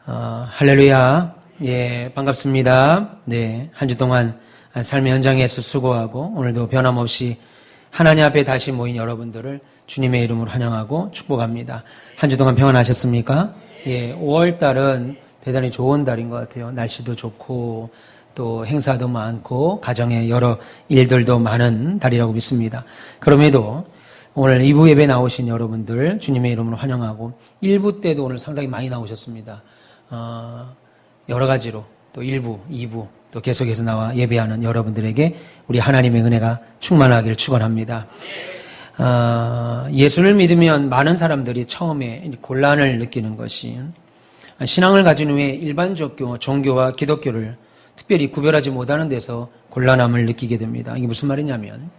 할렐루야. 예, 반갑습니다. 네, 한 주 동안 삶의 현장에서 수고하고 오늘도 변함없이 하나님 앞에 다시 모인 여러분들을 주님의 이름으로 환영하고 축복합니다. 한 주 동안 평안하셨습니까? 예, 5월 달은 대단히 좋은 달인 것 같아요. 날씨도 좋고 또 행사도 많고 가정에 여러 일들도 많은 달이라고 믿습니다. 그럼에도 오늘 2부 예배 나오신 여러분들 주님의 이름으로 환영하고 1부 때도 오늘 상당히 많이 나오셨습니다. 여러 가지로 또 1부, 2부 또 계속해서 나와 예배하는 여러분들에게 우리 하나님의 은혜가 충만하기를 축원합니다. 예수를 믿으면 많은 사람들이 처음에 곤란을 느끼는 것이 신앙을 가진 후에 일반적 종교와 기독교를 특별히 구별하지 못하는 데서 곤란함을 느끼게 됩니다. 이게 무슨 말이냐면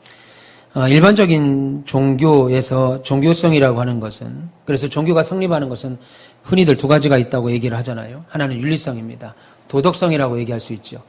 일반적인 종교에서 종교성이라고 하는 것은, 그래서 종교가 성립하는 것은 흔히들 두 가지가 있다고 얘기를 하잖아요. 하나는 윤리성입니다. 도덕성이라고 얘기할 수 있죠.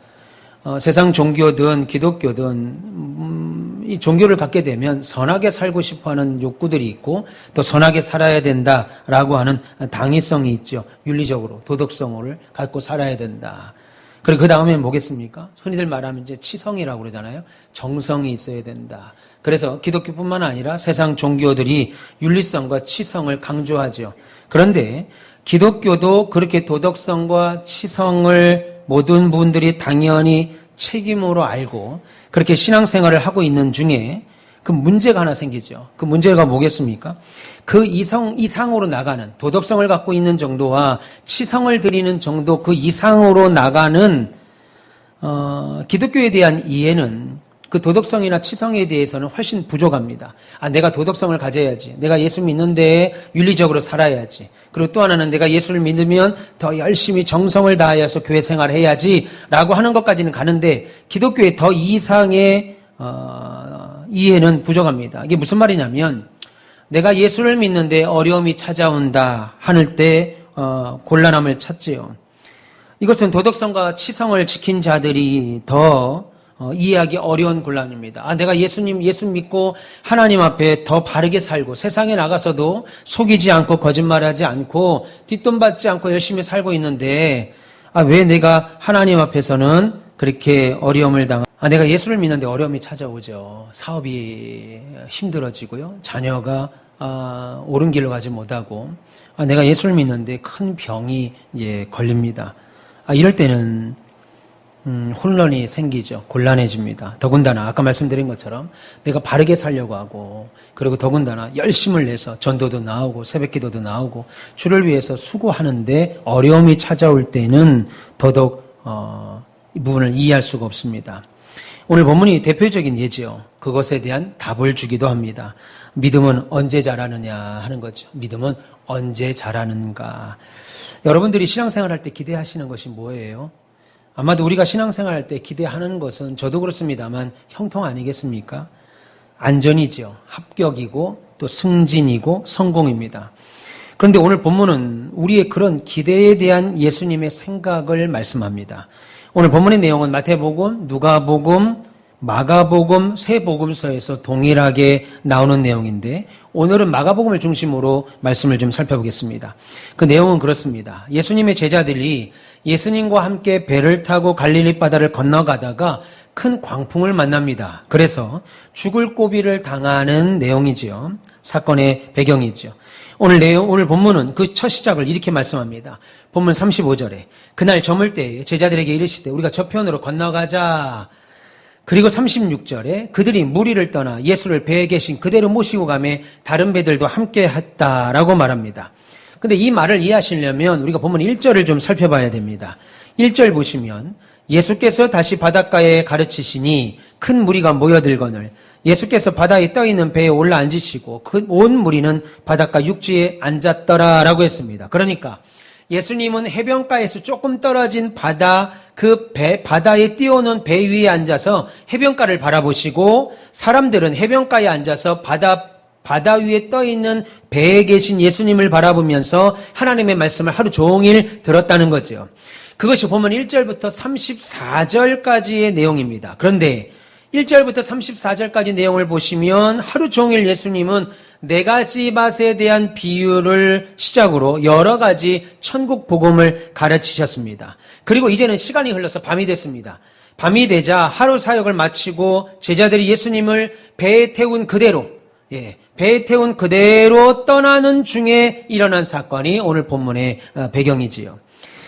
세상 종교든 기독교든 이 종교를 갖게 되면 선하게 살고 싶어하는 욕구들이 있고 또 선하게 살아야 된다라고 하는 당위성이 있죠. 윤리적으로 도덕성을 갖고 살아야 된다. 그리고 그 다음엔 뭐겠습니까? 흔히들 말하면 이제 치성이라고 그러잖아요. 정성이 있어야 된다. 그래서 기독교뿐만 아니라 세상 종교들이 윤리성과 치성을 강조하죠. 그런데 기독교도 그렇게 도덕성과 치성을 모든 분들이 당연히 책임으로 알고 그렇게 신앙생활을 하고 있는 중에 그 문제가 하나 생기죠. 그 문제가 뭐겠습니까? 그 이상으로 나가는, 도덕성을 갖고 있는 정도와 치성을 드리는 정도 그 이상으로 나가는 기독교에 대한 이해는 그 도덕성이나 치성에 대해서는 훨씬 부족합니다. 내가 도덕성을 가져야지. 내가 예수 믿는데 윤리적으로 살아야지. 그리고 또 하나는 내가 예수를 믿으면 더 열심히 정성을 다하여서 교회 생활을 해야지 라고 하는 것까지는 가는데 기독교의 더 이상의 이해는 부족합니다. 이게 무슨 말이냐면 내가 예수를 믿는데 어려움이 찾아온다 하는 때 곤란함을 찾지요. 이것은 도덕성과 치성을 지킨 자들이 더 이해하기 어려운 곤란입니다. 내가 예수 믿고 하나님 앞에 더 바르게 살고 세상에 나가서도 속이지 않고 거짓말하지 않고 뒷돈 받지 않고 열심히 살고 있는데 왜 내가 하나님 앞에서는 그렇게 어려움을 내가 예수를 믿는데 어려움이 찾아오죠. 사업이 힘들어지고요. 자녀가 옳은 길로 가지 못하고 내가 예수를 믿는데 큰 병이 걸립니다. 이럴 때는 혼란이 생기죠. 곤란해집니다. 더군다나 아까 말씀드린 것처럼 내가 바르게 살려고 하고 그리고 더군다나 열심을 내서 전도도 나오고 새벽기도도 나오고 주를 위해서 수고하는데 어려움이 찾아올 때는 더더욱 이 부분을 이해할 수가 없습니다. 오늘 본문이 대표적인 예지요. 그것에 대한 답을 주기도 합니다. 믿음은 언제 자라느냐 하는 거죠. 믿음은 언제 자라는가. 여러분들이 신앙생활할 때 기대하시는 것이 뭐예요? 아마도 우리가 신앙생활할 때 기대하는 것은 저도 그렇습니다만 형통 아니겠습니까? 안전이죠. 합격이고 또 승진이고 성공입니다. 그런데 오늘 본문은 우리의 그런 기대에 대한 예수님의 생각을 말씀합니다. 오늘 본문의 내용은 마태복음, 누가복음, 마가복음, 세 복음서에서 동일하게 나오는 내용인데 오늘은 마가복음을 중심으로 말씀을 좀 살펴보겠습니다. 그 내용은 그렇습니다. 예수님의 제자들이 예수님과 함께 배를 타고 갈릴리 바다를 건너가다가 큰 광풍을 만납니다. 그래서 죽을 고비를 당하는 내용이지요. 사건의 배경이죠. 오늘 본문은 그 첫 시작을 이렇게 말씀합니다. 본문 35절에 그날 저물 때에 제자들에게 이르시되 우리가 저편으로 건너가자. 그리고 36절에 그들이 무리를 떠나 예수를 배에 계신 그대로 모시고 가매 다른 배들도 함께 했다라고 말합니다. 근데 이 말을 이해하시려면 우리가 본문 1절을 좀 살펴봐야 됩니다. 1절 보시면 예수께서 다시 바닷가에 가르치시니 큰 무리가 모여들거늘 예수께서 바다에 떠있는 배에 올라앉으시고 그 온 무리는 바닷가 육지에 앉았더라라고 했습니다. 그러니까 예수님은 해변가에서 조금 떨어진 바다에 띄워놓은 배 위에 앉아서 해변가를 바라보시고 사람들은 해변가에 앉아서 바다 위에 떠있는 배에 계신 예수님을 바라보면서 하나님의 말씀을 하루 종일 들었다는 거죠. 그것이 보면 1절부터 34절까지의 내용입니다. 그런데 1절부터 34절까지 내용을 보시면 하루 종일 예수님은 네 가지 밭에 대한 비유를 시작으로 여러 가지 천국 복음을 가르치셨습니다. 그리고 이제는 시간이 흘러서 밤이 됐습니다. 밤이 되자 하루 사역을 마치고 제자들이 예수님을 배에 태운 그대로 떠나는 중에 일어난 사건이 오늘 본문의 배경이지요.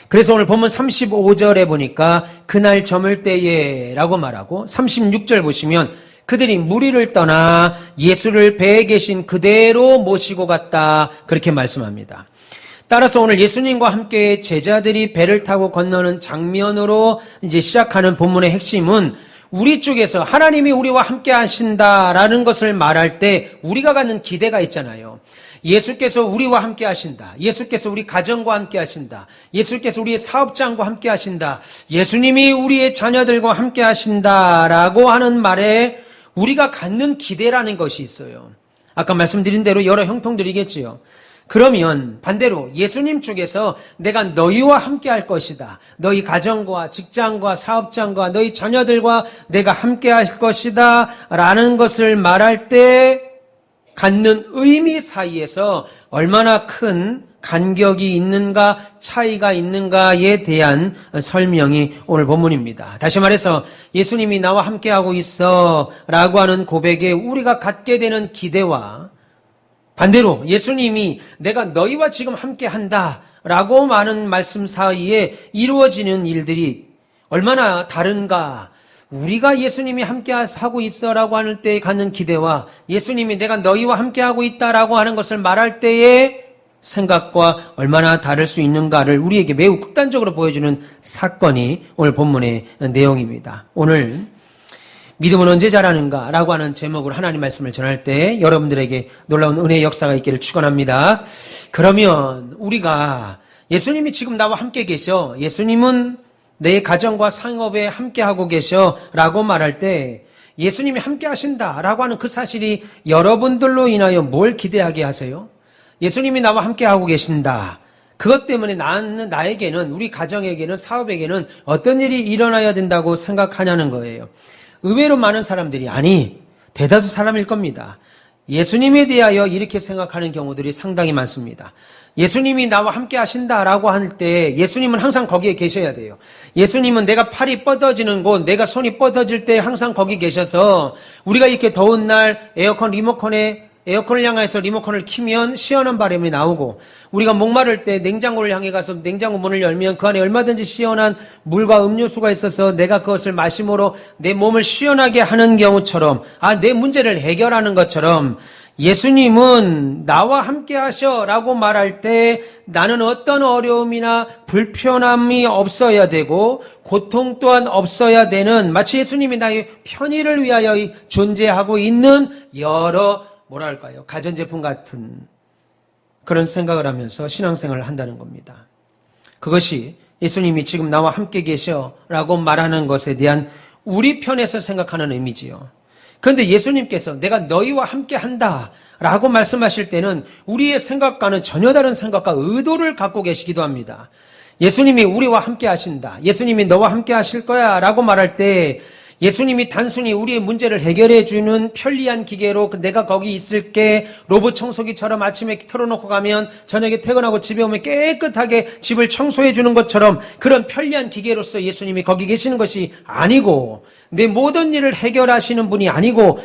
그래서 오늘 본문 35절에 보니까 그날 저물 때에 라고 말하고 36절 보시면 그들이 무리를 떠나 예수를 배에 계신 그대로 모시고 갔다 그렇게 말씀합니다. 따라서 오늘 예수님과 함께 제자들이 배를 타고 건너는 장면으로 이제 시작하는 본문의 핵심은 우리 쪽에서 하나님이 우리와 함께 하신다라는 것을 말할 때 우리가 갖는 기대가 있잖아요. 예수께서 우리와 함께 하신다. 예수께서 우리 가정과 함께 하신다. 예수께서 우리의 사업장과 함께 하신다. 예수님이 우리의 자녀들과 함께 하신다라고 하는 말에 우리가 갖는 기대라는 것이 있어요. 아까 말씀드린 대로 여러 형통들이겠지요. 그러면 반대로 예수님 쪽에서 내가 너희와 함께 할 것이다. 너희 가정과 직장과 사업장과 너희 자녀들과 내가 함께 할 것이다 라는 것을 말할 때 갖는 의미 사이에서 얼마나 큰 간격이 있는가, 차이가 있는가에 대한 설명이 오늘 본문입니다. 다시 말해서 예수님이 나와 함께하고 있어 라고 하는 고백에 우리가 갖게 되는 기대와 반대로 예수님이 내가 너희와 지금 함께한다 라고 많은 말씀 사이에 이루어지는 일들이 얼마나 다른가. 우리가 예수님이 함께하고 있어라고 할 때에 갖는 기대와 예수님이 내가 너희와 함께하고 있다라고 하는 것을 말할 때의 생각과 얼마나 다를 수 있는가를 우리에게 매우 극단적으로 보여주는 사건이 오늘 본문의 내용입니다. 오늘 믿음은 언제 자라는가 라고 하는 제목으로 하나님 말씀을 전할 때 여러분들에게 놀라운 은혜의 역사가 있기를 축원합니다. 그러면 우리가 예수님이 지금 나와 함께 계셔, 예수님은 내 가정과 상업에 함께하고 계셔 라고 말할 때 예수님이 함께 하신다 라고 하는 그 사실이 여러분들로 인하여 뭘 기대하게 하세요? 예수님이 나와 함께하고 계신다. 그것 때문에 나에게는, 우리 가정에게는, 사업에게는 어떤 일이 일어나야 된다고 생각하냐는 거예요. 의외로 많은 사람들이, 아니, 대다수 사람일 겁니다. 예수님에 대하여 이렇게 생각하는 경우들이 상당히 많습니다. 예수님이 나와 함께 하신다라고 할 때 예수님은 항상 거기에 계셔야 돼요. 예수님은 내가 팔이 뻗어지는 곳, 내가 손이 뻗어질 때 항상 거기 계셔서 우리가 이렇게 더운 날 에어컨을 향해서 리모컨을 키면 시원한 바람이 나오고 우리가 목마를 때 냉장고를 향해 가서 냉장고 문을 열면 그 안에 얼마든지 시원한 물과 음료수가 있어서 내가 그것을 마심으로 내 몸을 시원하게 하는 경우처럼 내 문제를 해결하는 것처럼 예수님은 나와 함께 하셔 라고 말할 때 나는 어떤 어려움이나 불편함이 없어야 되고 고통 또한 없어야 되는 마치 예수님이 나의 편의를 위하여 존재하고 있는 여러 가전제품 같은 그런 생각을 하면서 신앙생활을 한다는 겁니다. 그것이 예수님이 지금 나와 함께 계셔 라고 말하는 것에 대한 우리 편에서 생각하는 의미지요. 그런데 예수님께서 내가 너희와 함께 한다 라고 말씀하실 때는 우리의 생각과는 전혀 다른 생각과 의도를 갖고 계시기도 합니다. 예수님이 우리와 함께 하신다. 예수님이 너와 함께 하실 거야 라고 말할 때 예수님이 단순히 우리의 문제를 해결해 주는 편리한 기계로 내가 거기 있을게 로봇 청소기처럼 아침에 틀어놓고 가면 저녁에 퇴근하고 집에 오면 깨끗하게 집을 청소해 주는 것처럼 그런 편리한 기계로서 예수님이 거기 계시는 것이 아니고 내 모든 일을 해결하시는 분이 아니고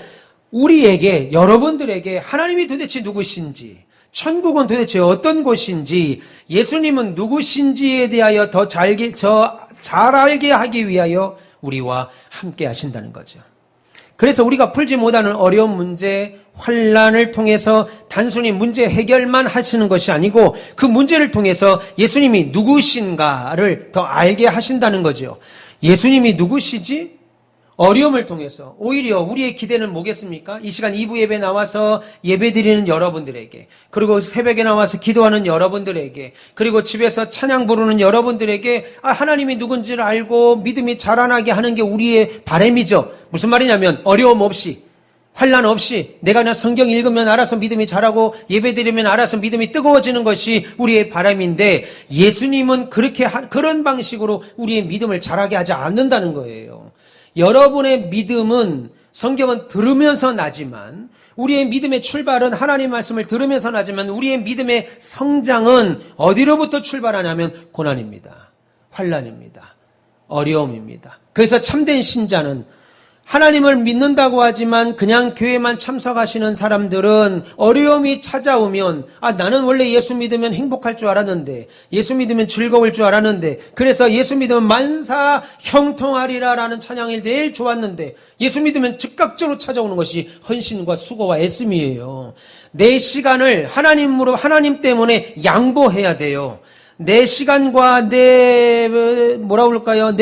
우리에게 여러분들에게 하나님이 도대체 누구신지 천국은 도대체 어떤 곳인지 예수님은 누구신지에 대하여 더 잘 알게 하기 위하여 우리와 함께 하신다는 거죠. 그래서 우리가 풀지 못하는 어려운 문제, 환난을 통해서 단순히 문제 해결만 하시는 것이 아니고 그 문제를 통해서 예수님이 누구신가를 더 알게 하신다는 거죠. 예수님이 누구시지? 어려움을 통해서 오히려 우리의 기대는 뭐겠습니까? 이 시간 2부 예배 나와서 예배 드리는 여러분들에게 그리고 새벽에 나와서 기도하는 여러분들에게 그리고 집에서 찬양 부르는 여러분들에게 하나님이 누군지를 알고 믿음이 자라나게 하는 게 우리의 바람이죠. 무슨 말이냐면 어려움 없이 환난 없이 내가 그냥 성경 읽으면 알아서 믿음이 자라고 예배 드리면 알아서 믿음이 뜨거워지는 것이 우리의 바람인데 예수님은 그런 방식으로 우리의 믿음을 자라게 하지 않는다는 거예요. 여러분의 믿음은 성경은 들으면서 나지만 우리의 믿음의 출발은 하나님 말씀을 들으면서 나지만 우리의 믿음의 성장은 어디로부터 출발하냐면 고난입니다. 환난입니다. 어려움입니다. 그래서 참된 신자는 하나님을 믿는다고 하지만 그냥 교회만 참석하시는 사람들은 어려움이 찾아오면 나는 원래 예수 믿으면 행복할 줄 알았는데 예수 믿으면 즐거울 줄 알았는데 그래서 예수 믿으면 만사 형통하리라라는 찬양이 제일 좋았는데 예수 믿으면 즉각적으로 찾아오는 것이 헌신과 수고와 애씀이에요. 내 시간을 하나님 때문에 양보해야 돼요. 내 시간과 내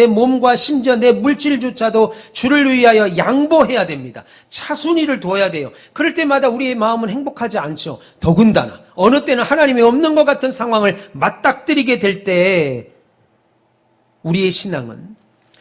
몸과 심지어 내 물질조차도 주를 위하여 양보해야 됩니다. 차순위를 둬야 돼요. 그럴 때마다 우리의 마음은 행복하지 않죠. 더군다나 어느 때는 하나님이 없는 것 같은 상황을 맞닥뜨리게 될 때 우리의 신앙은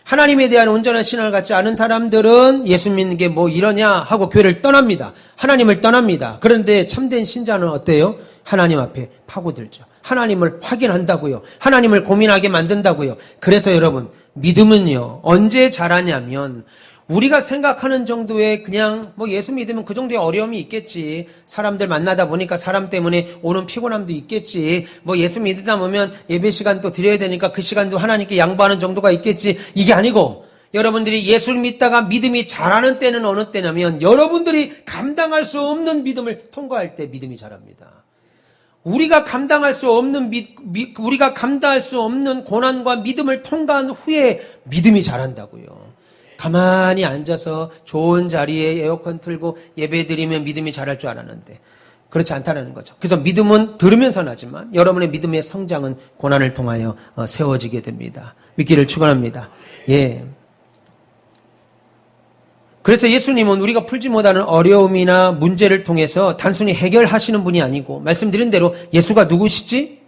하나님에 대한 온전한 신앙을 갖지 않은 사람들은 예수 믿는 게 뭐 이러냐 하고 교회를 떠납니다. 하나님을 떠납니다. 그런데 참된 신자는 어때요? 하나님 앞에 파고들죠. 하나님을 확인한다고요. 하나님을 고민하게 만든다고요. 그래서 여러분, 믿음은요, 언제 자라냐면, 우리가 생각하는 정도의 그냥 예수 믿으면 그 정도의 어려움이 있겠지. 사람들 만나다 보니까 사람 때문에 오는 피곤함도 있겠지. 예수 믿다 보면 예배 시간도 드려야 되니까 그 시간도 하나님께 양보하는 정도가 있겠지. 이게 아니고, 여러분들이 예수를 믿다가 믿음이 자라는 때는 어느 때냐면, 여러분들이 감당할 수 없는 믿음을 통과할 때 믿음이 자랍니다. 우리가 감당할 수 없는 고난과 믿음을 통과한 후에 믿음이 자란다고요. 가만히 앉아서 좋은 자리에 에어컨 틀고 예배 드리면 믿음이 자랄 줄 알았는데 그렇지 않다는 거죠. 그래서 믿음은 들으면서 나지만 여러분의 믿음의 성장은 고난을 통하여 세워지게 됩니다. 믿기를 축원합니다. 예. 그래서 예수님은 우리가 풀지 못하는 어려움이나 문제를 통해서 단순히 해결하시는 분이 아니고 말씀드린 대로 예수가 누구시지?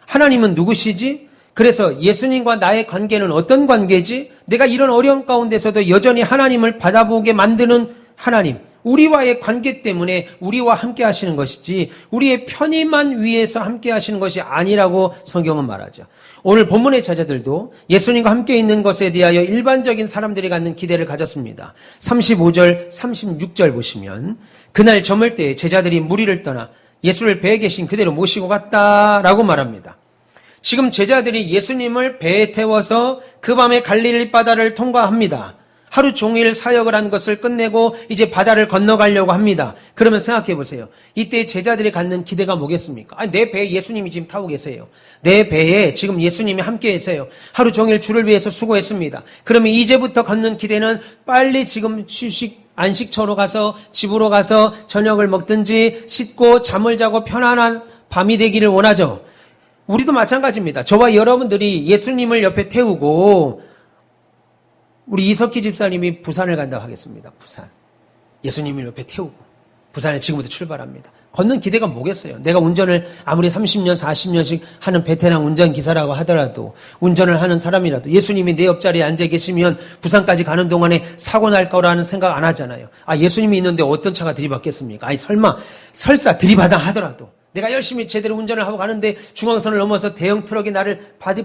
하나님은 누구시지? 그래서 예수님과 나의 관계는 어떤 관계지? 내가 이런 어려움 가운데서도 여전히 하나님을 받아보게 만드는 하나님, 우리와의 관계 때문에 우리와 함께 하시는 것이지 우리의 편의만 위해서 함께 하시는 것이 아니라고 성경은 말하죠. 오늘 본문의 제자들도 예수님과 함께 있는 것에 대하여 일반적인 사람들이 갖는 기대를 가졌습니다. 35절, 36절 보시면 그날 저물 때 제자들이 무리를 떠나 예수를 배에 계신 그대로 모시고 갔다라고 말합니다. 지금 제자들이 예수님을 배에 태워서 그 밤에 갈릴리 바다를 통과합니다. 하루 종일 사역을 한 것을 끝내고 이제 바다를 건너가려고 합니다. 그러면 생각해 보세요. 이때 제자들이 갖는 기대가 뭐겠습니까? 내 배에 예수님이 지금 타고 계세요. 내 배에 지금 예수님이 함께 계세요. 하루 종일 주를 위해서 수고했습니다. 그러면 이제부터 갖는 기대는 빨리 지금 안식처로 가서 집으로 가서 저녁을 먹든지 씻고 잠을 자고 편안한 밤이 되기를 원하죠. 우리도 마찬가지입니다. 저와 여러분들이 예수님을 옆에 태우고 우리 이석기 집사님이 부산을 간다고 하겠습니다. 부산. 예수님을 옆에 태우고 부산에 지금부터 출발합니다. 걷는 기대가 뭐겠어요? 내가 운전을 아무리 30년, 40년씩 하는 베테랑 운전기사라고 하더라도 운전을 하는 사람이라도 예수님이 내 옆자리에 앉아 계시면 부산까지 가는 동안에 사고 날 거라는 생각 안 하잖아요. 예수님이 있는데 어떤 차가 들이받겠습니까? 설사 들이받아 하더라도 내가 열심히 제대로 운전을 하고 가는데 중앙선을 넘어서 대형 트럭이 나를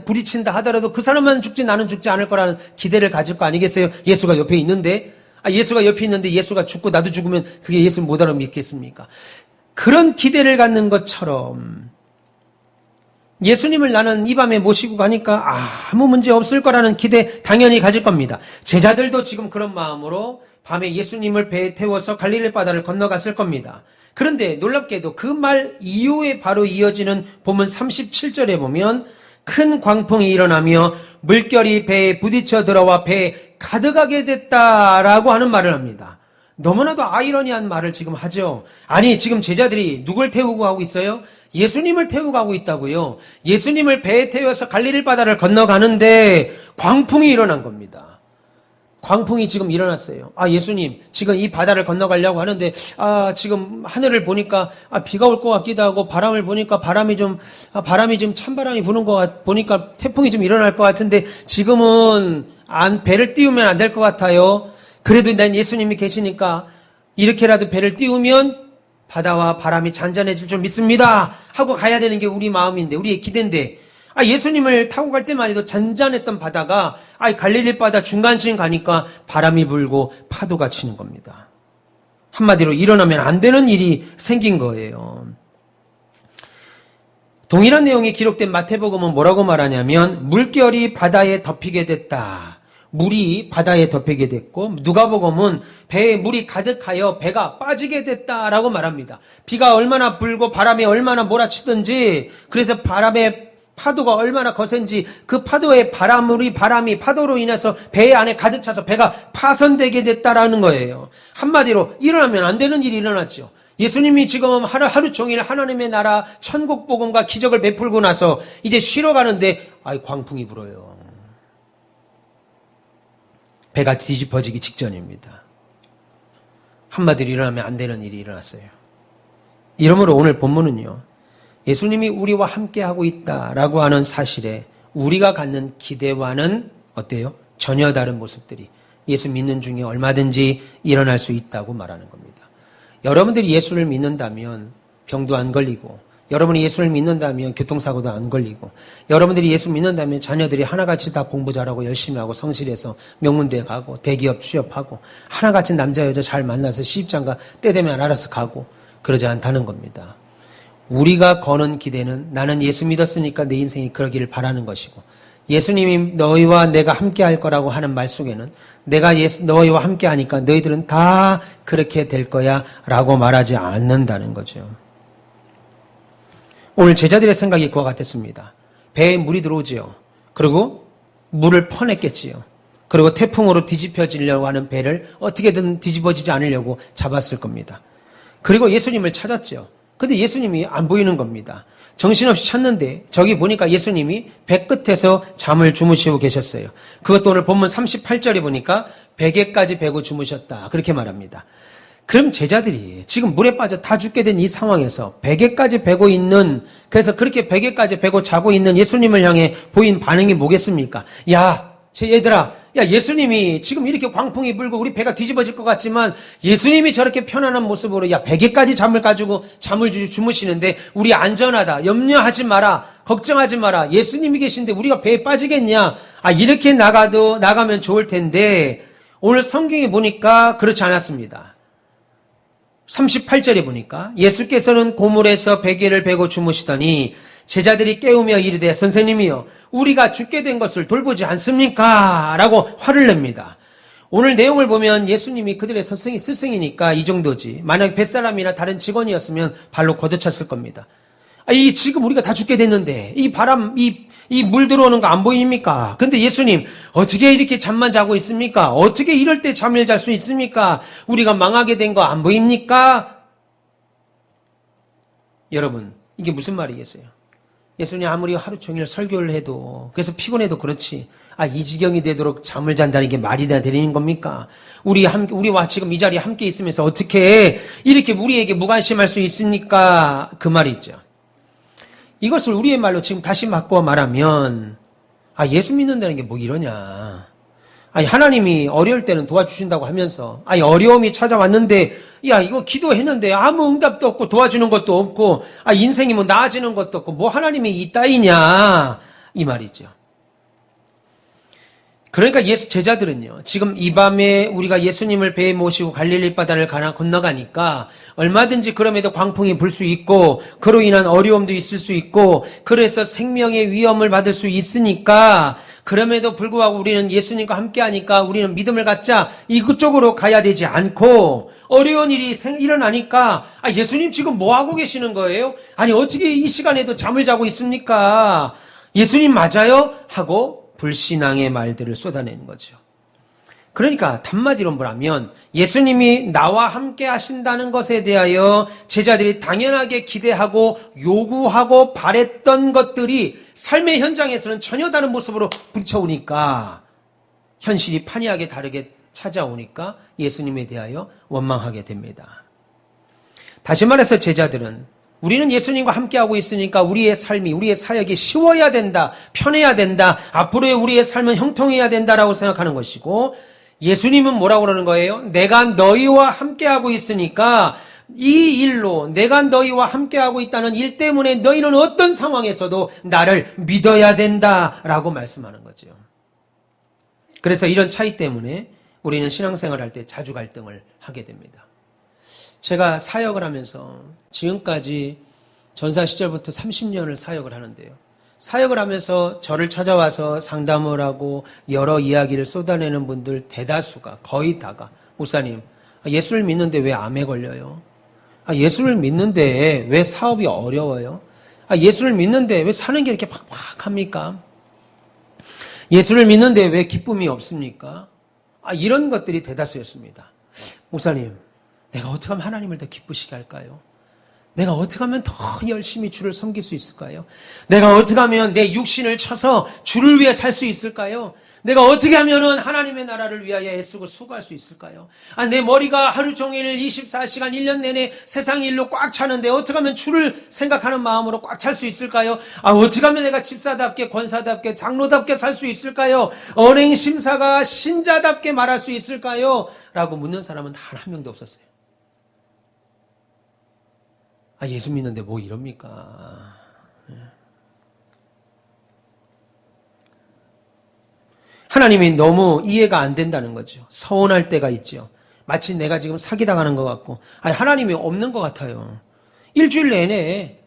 부딪힌다 하더라도 그 사람만 죽지 나는 죽지 않을 거라는 기대를 가질 거 아니겠어요? 예수가 옆에 있는데 예수가 옆에 있는데 예수가 죽고 나도 죽으면 그게 예수 못 알아 믿겠습니까? 그런 기대를 갖는 것처럼 예수님을 나는 이 밤에 모시고 가니까 아무 문제 없을 거라는 기대 당연히 가질 겁니다. 제자들도 지금 그런 마음으로 밤에 예수님을 배에 태워서 갈릴리 바다를 건너갔을 겁니다. 그런데 놀랍게도 그 말 이후에 바로 이어지는 본문 37절에 보면 큰 광풍이 일어나며 물결이 배에 부딪혀 들어와 배에 가득하게 됐다라고 하는 말을 합니다. 너무나도 아이러니한 말을 지금 하죠. 아니 지금 제자들이 누굴 태우고 가고 있어요? 예수님을 태우고 가고 있다고요. 예수님을 배에 태워서 갈릴리 바다를 건너가는데 광풍이 일어난 겁니다. 광풍이 지금 일어났어요. 예수님, 지금 이 바다를 건너가려고 하는데, 지금 하늘을 보니까, 비가 올 것 같기도 하고, 바람을 보니까 바람이 좀 찬바람이 부는 보니까 태풍이 좀 일어날 것 같은데, 지금은 배를 띄우면 안 될 것 같아요. 그래도 난 예수님이 계시니까, 이렇게라도 배를 띄우면 바다와 바람이 잔잔해질 줄 믿습니다. 하고 가야 되는 게 우리 마음인데, 우리의 기대인데, 예수님을 타고 갈 때만 해도 잔잔했던 바다가 갈릴리 바다 중간쯤 가니까 바람이 불고 파도가 치는 겁니다. 한마디로 일어나면 안 되는 일이 생긴 거예요. 동일한 내용이 기록된 마태복음은 뭐라고 말하냐면 물결이 바다에 덮이게 됐다. 물이 바다에 덮이게 됐고, 누가복음은 배에 물이 가득하여 배가 빠지게 됐다라고 말합니다. 비가 얼마나 불고 바람이 얼마나 몰아치든지, 그래서 바람의 파도가 얼마나 거센지 그 파도의 바람이 파도로 인해서 배 안에 가득 차서 배가 파손되게 됐다라는 거예요. 한마디로 일어나면 안 되는 일이 일어났죠. 예수님이 지금 하루 종일 하나님의 나라 천국 복음과 기적을 베풀고 나서 이제 쉬러 가는데 광풍이 불어요. 배가 뒤집어지기 직전입니다. 한마디로 일어나면 안 되는 일이 일어났어요. 이러므로 오늘 본문은요, 예수님이 우리와 함께하고 있다라고 하는 사실에 우리가 갖는 기대와는 어때요? 전혀 다른 모습들이 예수 믿는 중에 얼마든지 일어날 수 있다고 말하는 겁니다. 여러분들이 예수를 믿는다면 병도 안 걸리고, 여러분이 예수를 믿는다면 교통사고도 안 걸리고, 여러분들이 예수 믿는다면 자녀들이 하나같이 다 공부 잘하고 열심히 하고 성실해서 명문대에 가고 대기업 취업하고 하나같이 남자 여자 잘 만나서 시집장가 때 되면 알아서 가고, 그러지 않다는 겁니다. 우리가 거는 기대는 나는 예수 믿었으니까 내 인생이 그러기를 바라는 것이고, 예수님이 너희와 내가 함께 할 거라고 하는 말 속에는 내가 너희와 함께 하니까 너희들은 다 그렇게 될 거야 라고 말하지 않는다는 거죠. 오늘 제자들의 생각이 그와 같았습니다. 배에 물이 들어오지요. 그리고 물을 퍼냈겠지요. 그리고 태풍으로 뒤집혀지려고 하는 배를 어떻게든 뒤집어지지 않으려고 잡았을 겁니다. 그리고 예수님을 찾았죠. 근데 예수님이 안 보이는 겁니다. 정신없이 찾는데 저기 보니까 예수님이 배 끝에서 잠을 주무시고 계셨어요. 그것도 오늘 본문 38절에 보니까 베개까지 베고 주무셨다, 그렇게 말합니다. 그럼 제자들이 지금 물에 빠져 다 죽게 된 이 상황에서 베개까지 베고 있는, 그래서 그렇게 베개까지 베고 자고 있는 예수님을 향해 보인 반응이 뭐겠습니까? 얘들아, 예수님이 지금 이렇게 광풍이 불고 우리 배가 뒤집어질 것 같지만 예수님이 저렇게 편안한 모습으로 베개까지 잠을 주무시는데 우리 안전하다, 염려하지 마라, 걱정하지 마라, 예수님이 계신데 우리가 배에 빠지겠냐, 이렇게 나가면 좋을 텐데, 오늘 성경에 보니까 그렇지 않았습니다. 38절에 보니까 예수께서는 고물에서 베개를 베고 주무시더니 제자들이 깨우며 이르되 선생님이여 우리가 죽게 된 것을 돌보지 않습니까? 라고 화를 냅니다. 오늘 내용을 보면 예수님이 그들의 스승이니까 이 정도지, 만약 뱃사람이나 다른 직원이었으면 발로 걷어찼을 겁니다. 지금 우리가 다 죽게 됐는데 이 바람, 이 물 들어오는 거 안 보입니까? 근데 예수님 어떻게 이렇게 잠만 자고 있습니까? 어떻게 이럴 때 잠을 잘 수 있습니까? 우리가 망하게 된 거 안 보입니까? 여러분, 이게 무슨 말이겠어요? 예수님 아무리 하루 종일 설교를 해도, 그래서 피곤해도 그렇지, 이 지경이 되도록 잠을 잔다는 게 말이 되는 겁니까? 우리와 지금 이 자리에 함께 있으면서 어떻게 이렇게 우리에게 무관심할 수 있습니까? 그 말이죠. 이것을 우리의 말로 지금 다시 바꿔 말하면, 예수 믿는다는 게 뭐 이러냐. 하나님이 어려울 때는 도와주신다고 하면서, 어려움이 찾아왔는데, 이거 기도했는데 아무 응답도 없고 도와주는 것도 없고, 인생이 뭐 나아지는 것도 없고, 뭐 하나님이 이따위냐, 이 말이죠. 그러니까 제자들은요, 지금 이 밤에 우리가 예수님을 배에 모시고 갈릴리 바다를 건너가니까 얼마든지 그럼에도 광풍이 불 수 있고 그로 인한 어려움도 있을 수 있고 그래서 생명의 위험을 받을 수 있으니까, 그럼에도 불구하고 우리는 예수님과 함께 하니까 우리는 믿음을 갖자, 이쪽으로 가야 되지 않고, 어려운 일이 일어나니까 예수님 지금 뭐 하고 계시는 거예요? 어떻게 이 시간에도 잠을 자고 있습니까? 예수님 맞아요? 하고 불신앙의 말들을 쏟아내는 거죠. 그러니까 한마디로 뭐라면 예수님이 나와 함께 하신다는 것에 대하여 제자들이 당연하게 기대하고 요구하고 바랬던 것들이 삶의 현장에서는 전혀 다른 모습으로 부딪혀오니까, 현실이 판이하게 다르게 찾아오니까 예수님에 대하여 원망하게 됩니다. 다시 말해서 제자들은 우리는 예수님과 함께하고 있으니까 우리의 삶이, 우리의 사역이 쉬워야 된다, 편해야 된다, 앞으로의 우리의 삶은 형통해야 된다라고 생각하는 것이고, 예수님은 뭐라고 그러는 거예요? 내가 너희와 함께하고 있으니까 이 일로 내가 너희와 함께하고 있다는 일 때문에 너희는 어떤 상황에서도 나를 믿어야 된다라고 말씀하는 거죠. 그래서 이런 차이 때문에 우리는 신앙생활할 때 자주 갈등을 하게 됩니다. 제가 사역을 하면서 지금까지 전사 시절부터 30년을 사역을 하는데요. 사역을 하면서 저를 찾아와서 상담을 하고 여러 이야기를 쏟아내는 분들 대다수가, 거의 다가, 목사님, 예수를 믿는데 왜 암에 걸려요? 예수를 믿는데 왜 사업이 어려워요? 예수를 믿는데 왜 사는 게 이렇게 팍팍합니까? 예수를 믿는데 왜 기쁨이 없습니까? 이런 것들이 대다수였습니다. 목사님, 내가 어떻게 하면 하나님을 더 기쁘시게 할까요? 내가 어떻게 하면 더 열심히 주를 섬길 수 있을까요? 내가 어떻게 하면 내 육신을 쳐서 주를 위해 살 수 있을까요? 내가 어떻게 하면 하나님의 나라를 위하여 애쓰고 수고할 수 있을까요? 내 머리가 하루 종일 24시간 1년 내내 세상 일로 꽉 차는데 어떻게 하면 주를 생각하는 마음으로 꽉 찰 수 있을까요? 어떻게 하면 내가 집사답게 권사답게 장로답게 살 수 있을까요? 언행 심사가 신자답게 말할 수 있을까요? 라고 묻는 사람은 단 한 명도 없었어요. 예수 믿는데 뭐 이럽니까? 하나님이 너무 이해가 안 된다는 거죠. 서운할 때가 있죠. 마치 내가 지금 사기당하는 것 같고, 하나님이 없는 것 같아요. 일주일 내내,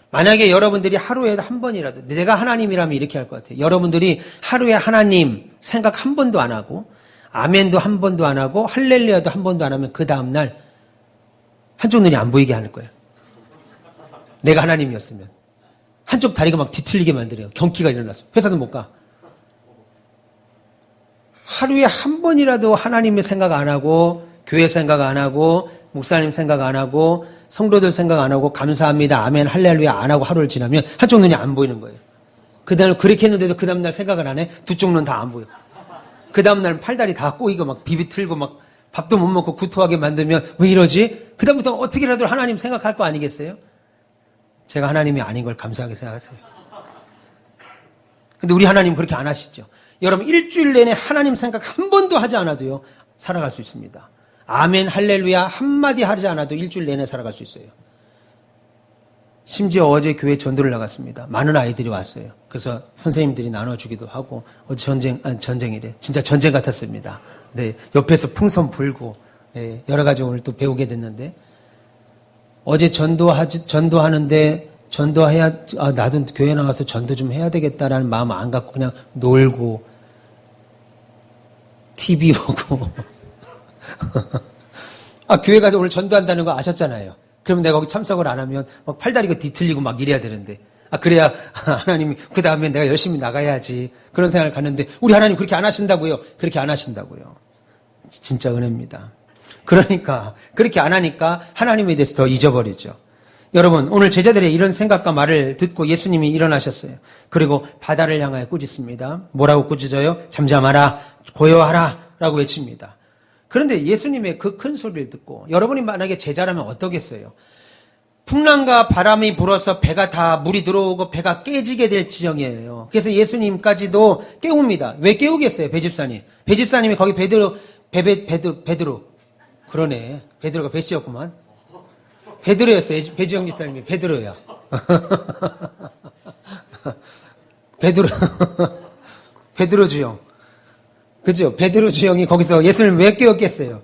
만약에 여러분들이 하루에 한 번이라도, 내가 하나님이라면 이렇게 할 것 같아요. 여러분들이 하루에 하나님 생각 한 번도 안 하고, 아멘도 한 번도 안 하고, 할렐루야도 한 번도 안 하면 그 다음날 한쪽 눈이 안 보이게 하는 거예요. 내가 하나님이었으면. 한쪽 다리가 막 뒤틀리게 만들어요. 경기가 일어났어. 회사도 못 가. 하루에 한 번이라도 하나님의 생각 안 하고, 교회 생각 안 하고, 목사님 생각 안 하고, 성도들 생각 안 하고, 감사합니다, 아멘, 할렐루야 안 하고 하루를 지나면 한쪽 눈이 안 보이는 거예요. 그 다음에 그렇게 했는데도 그 다음날 생각을 안 해? 두 쪽 눈 다 안 보여. 그 다음날 팔다리 다 꼬이고 막 비비 틀고 막 밥도 못 먹고 구토하게 만들면 왜 이러지? 그 다음부터 어떻게라도 하나님 생각할 거 아니겠어요? 제가 하나님이 아닌 걸 감사하게 생각하세요. 근데 우리 하나님 그렇게 안 하시죠. 여러분 일주일 내내 하나님 생각 한 번도 하지 않아도요 살아갈 수 있습니다. 아멘 할렐루야 한마디 하지 않아도 일주일 내내 살아갈 수 있어요. 심지어 어제 교회 전도를 나갔습니다. 많은 아이들이 왔어요. 그래서 선생님들이 나눠주기도 하고 어제 전쟁이래. 진짜 전쟁 같았습니다. 네, 옆에서 풍선 불고 여러 가지 오늘 또 배우게 됐는데 어제 전도하는데 나도 교회 나가서 전도 좀 해야 되겠다라는 마음 안 갖고 그냥 놀고 TV 보고 교회 가서 오늘 전도한다는 거 아셨잖아요. 그러면 내가 거기 참석을 안 하면 막 팔다리가 뒤틀리고 막 이래야 되는데 그래야 하나님이 그 다음에 내가 열심히 나가야지 그런 생각을 갖는데 우리 하나님 그렇게 안 하신다고요. 그렇게 안 하신다고요. 진짜 은혜입니다. 그러니까 그렇게 안 하니까 하나님에 대해서 더 잊어버리죠. 여러분 오늘 제자들의 이런 생각과 말을 듣고 예수님이 일어나셨어요. 그리고 바다를 향하여 꾸짖습니다. 뭐라고 꾸짖어요? 잠잠하라 고요하라 라고 외칩니다. 그런데 예수님의 그 큰 소리를 듣고 여러분이 만약에 제자라면 어떠겠어요? 풍랑과 바람이 불어서 배가 다 물이 들어오고 배가 깨지게 될 지경이에요. 그래서 예수님까지도 깨웁니다. 왜 깨우겠어요? 배집사님이 거기 베드로 그러네. 베드로가 배씨였구만. 베드로였어요. 배지영 집사님이 베드로야. 베드로 주영. 그죠? 베드로 주영이 거기서 예수님을 왜 깨웠겠어요?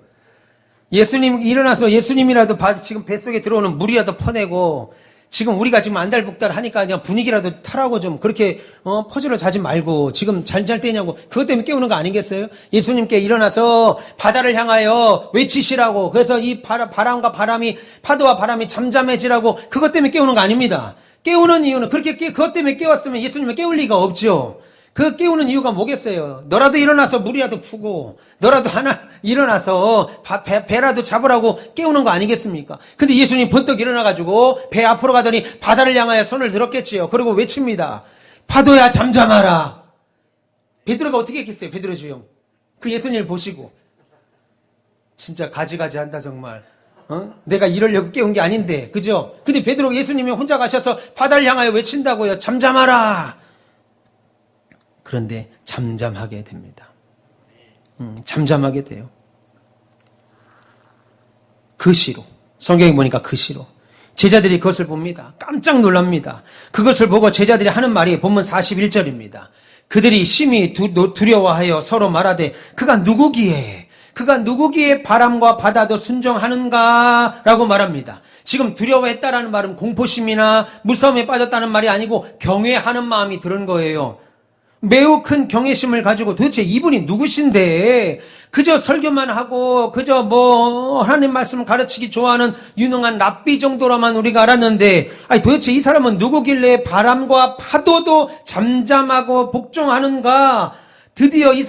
예수님 일어나서 예수님이라도 지금 뱃속에 들어오는 물이라도 퍼내고 지금 우리가 지금 안달복달 하니까 그냥 분위기라도 타라고 좀 그렇게 퍼즐을 자지 말고 지금 잘 때냐고 그것 때문에 깨우는 거 아니겠어요? 예수님께 일어나서 바다를 향하여 외치시라고 그래서 이 바람과 바람이 파도와 바람이 잠잠해지라고 그것 때문에 깨우는 거 아닙니다. 깨우는 이유는 그것 때문에 깨웠으면 예수님을 깨울 리가 없죠. 그 깨우는 이유가 뭐겠어요? 너라도 일어나서 물이라도 푸고 너라도 하나 일어나서 배라도 잡으라고 깨우는 거 아니겠습니까? 근데 예수님 번떡 일어나가지고 배 앞으로 가더니 바다를 향하여 손을 들었겠지요. 그리고 외칩니다. 파도야 잠잠하라. 베드로가 어떻게 했겠어요? 베드로 주영. 그 예수님을 보시고 진짜 가지가지 한다 정말. 내가 이러려고 깨운 게 아닌데 그죠? 근데 베드로가 예수님이 혼자 가셔서 바다를 향하여 외친다고요. 잠잠하라. 그런데 잠잠하게 됩니다. 잠잠하게 돼요. 그 시로 성경에 보니까 그시로. 제자들이 그것을 봅니다. 깜짝 놀랍니다. 그것을 보고 제자들이 하는 말이 본문 41절입니다. 그들이 심히 두려워하여 서로 말하되 그가 누구기에 바람과 바다도 순종하는가? 라고 말합니다. 지금 두려워했다라는 말은 공포심이나 무서움에 빠졌다는 말이 아니고 경외하는 마음이 드는 거예요. 매우 큰 경외심을 가지고 도대체 이분이 누구신데 그저 설교만 하고 그저 하나님 말씀 가르치기 좋아하는 유능한 랍비 정도로만 우리가 알았는데 도대체 이 사람은 누구길래 바람과 파도도 잠잠하고 복종하는가? 드디어 이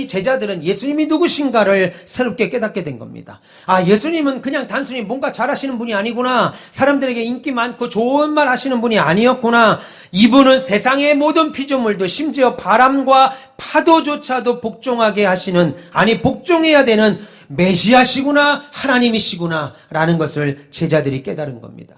제자들은 예수님이 누구신가를 새롭게 깨닫게 된 겁니다. 예수님은 그냥 단순히 뭔가 잘하시는 분이 아니구나. 사람들에게 인기 많고 좋은 말 하시는 분이 아니었구나. 이분은 세상의 모든 피조물도 심지어 바람과 파도조차도 복종하게 하시는, 복종해야 되는 메시아시구나, 하나님이시구나 라는 것을 제자들이 깨달은 겁니다.